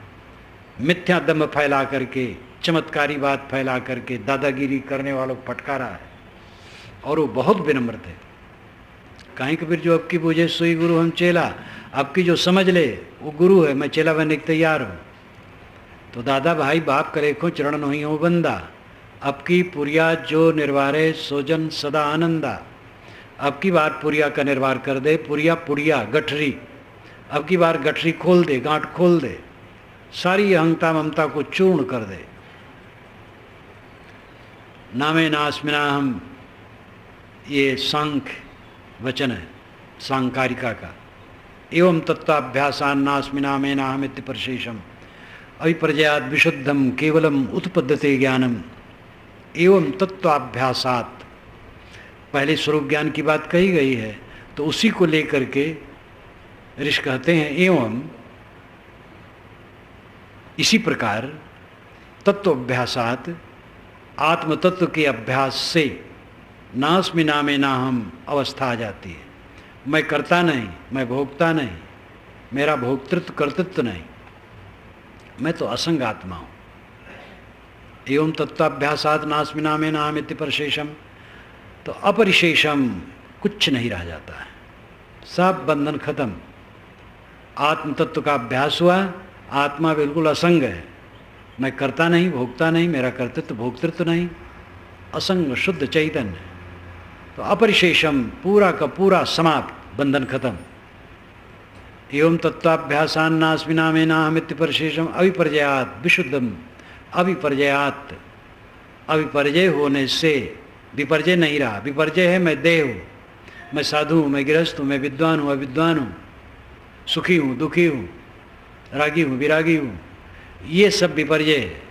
मिथ्या दम फैला करके, चमत्कारी बात फैला करके दादागिरी करने वालों को फटकारा है। और वो बहुत विनम्र थे। कहीं कबीर जो अब की बूझे सोई गुरु हम चेला, अब की जो समझ ले वो गुरु है, मैं चेला बनने के तैयार हूँ। तो दादा भाई बाप करेखो चरण नहीं हो बंदा। अब की पुरिया जो निर्वारे सोजन सदा आनंदा। अब की बार पुरिया का निर्वार कर दे, पुरिया पुड़िया गठरी। अब की बार गठरी खोल दे, गांठ खोल दे, सारी अहंता ममता को चूर्ण कर दे। नामे नास्मिना हम, ये सांख्य वचन है सांकारिका का। एवं तत्वाभ्यासान नास्मिना में नाहमित्य परशेषम अविपर्जयाद विशुद्धम केवलम उत्पद्यते ज्ञानम। एवं तत्वाभ्यासात, पहले स्वरूप ज्ञान की बात कही गई है, तो उसी को लेकर के ऋषि कहते हैं एवं इसी प्रकार तत्वाभ्यासात, आत्म तत्व के अभ्यास से नास्मि नामे ना हम अवस्था आ जाती है। मैं करता नहीं, मैं भोगता नहीं, मेरा भोक्तृत्व कर्तृत्व नहीं, मैं तो असंग आत्मा हूँ। एवं तत्वाभ्यासात नास्मि नामे ना हम इति परशेषम, तो अपरिशेषम, कुछ नहीं रह जाता है, सब बंधन खत्म। आत्म तत्व का अभ्यास हुआ, आत्मा बिल्कुल असंग है, मैं करता नहीं, भोगता नहीं, मेरा कर्तृत्व भोक्तृत्व नहीं, असंग शुद्ध चैतन्य। तो अपरिशेषम, पूरा का पूरा समाप्त, बंधन खत्म। एवं तत्वाभ्यासान नास्मि नामे नाहमित्य परशेषम अविपर्जयात विशुद्धम। अविपर्जयात, अविपर्जय होने से, विपर्जय नहीं रहा। विपर्जय है मैं देह हूँ, मैं साधु हूँ, मैं गृहस्थ हूँ, मैं विद्वान हूँ, अविद्वान हूँ, सुखी हूँ, दुखी हूँ, रागी हूँ, विरागी हूँ, ये सब विपर्जय है।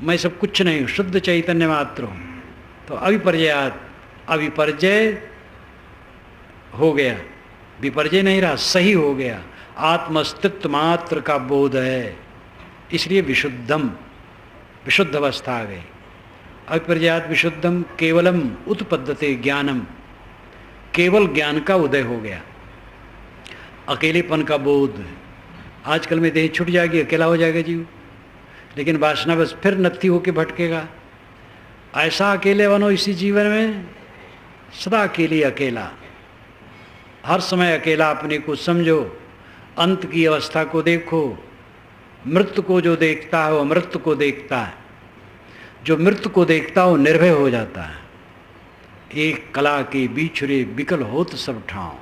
मैं सब कुछ नहीं हूँ, शुद्ध चैतन्य मात्र हूँ। तो अविपर्जयात, अविपर्जय हो गया, विपर्जय नहीं रहा, सही हो गया, आत्मस्तित्व मात्र का बोध है, इसलिए विशुद्धम, विशुद्ध अवस्था आ गई। अविपर्जयात विशुद्धम केवलम उत्पद्यते ज्ञानम, केवल ज्ञान का उदय हो गया, अकेलेपन का बोध। आजकल में देह छूट जाएगी, अकेला हो जाएगा जीव, लेकिन वासना बस फिर नत्थी होके भटकेगा। ऐसा अकेले बनो इसी जीवन में, सदा अकेले अकेला, हर समय अकेला अपने को समझो, अंत की अवस्था को देखो। मृत्यु को जो देखता है वो अमृत को देखता है, जो मृत्यु को देखता है वो निर्भय हो जाता है। एक कला के बिछुरे बिकल होत सब ठाव,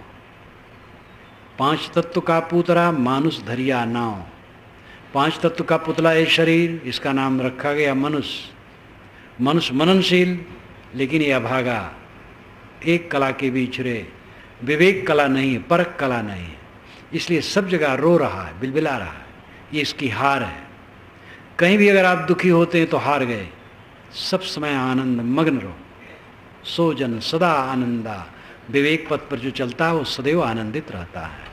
5 तत्व का पुतरा मानुष धरिया नाव। 5 तत्व का पुतला है शरीर, इसका नाम रखा गया मनुष्य। मनुष्य मननशील लेकिन ये अभागा, एक कला के बिछुरे, विवेक कला नहीं है, परख कला नहीं है, इसलिए सब जगह रो रहा है, बिलबिला रहा है। ये इसकी हार है। कहीं भी अगर आप दुखी होते हैं तो हार गए। सब समय आनंद मग्न रहो। सो जन सदा आनंदा, विवेक पथ पर जो चलता है वो सदैव आनंदित रहता है।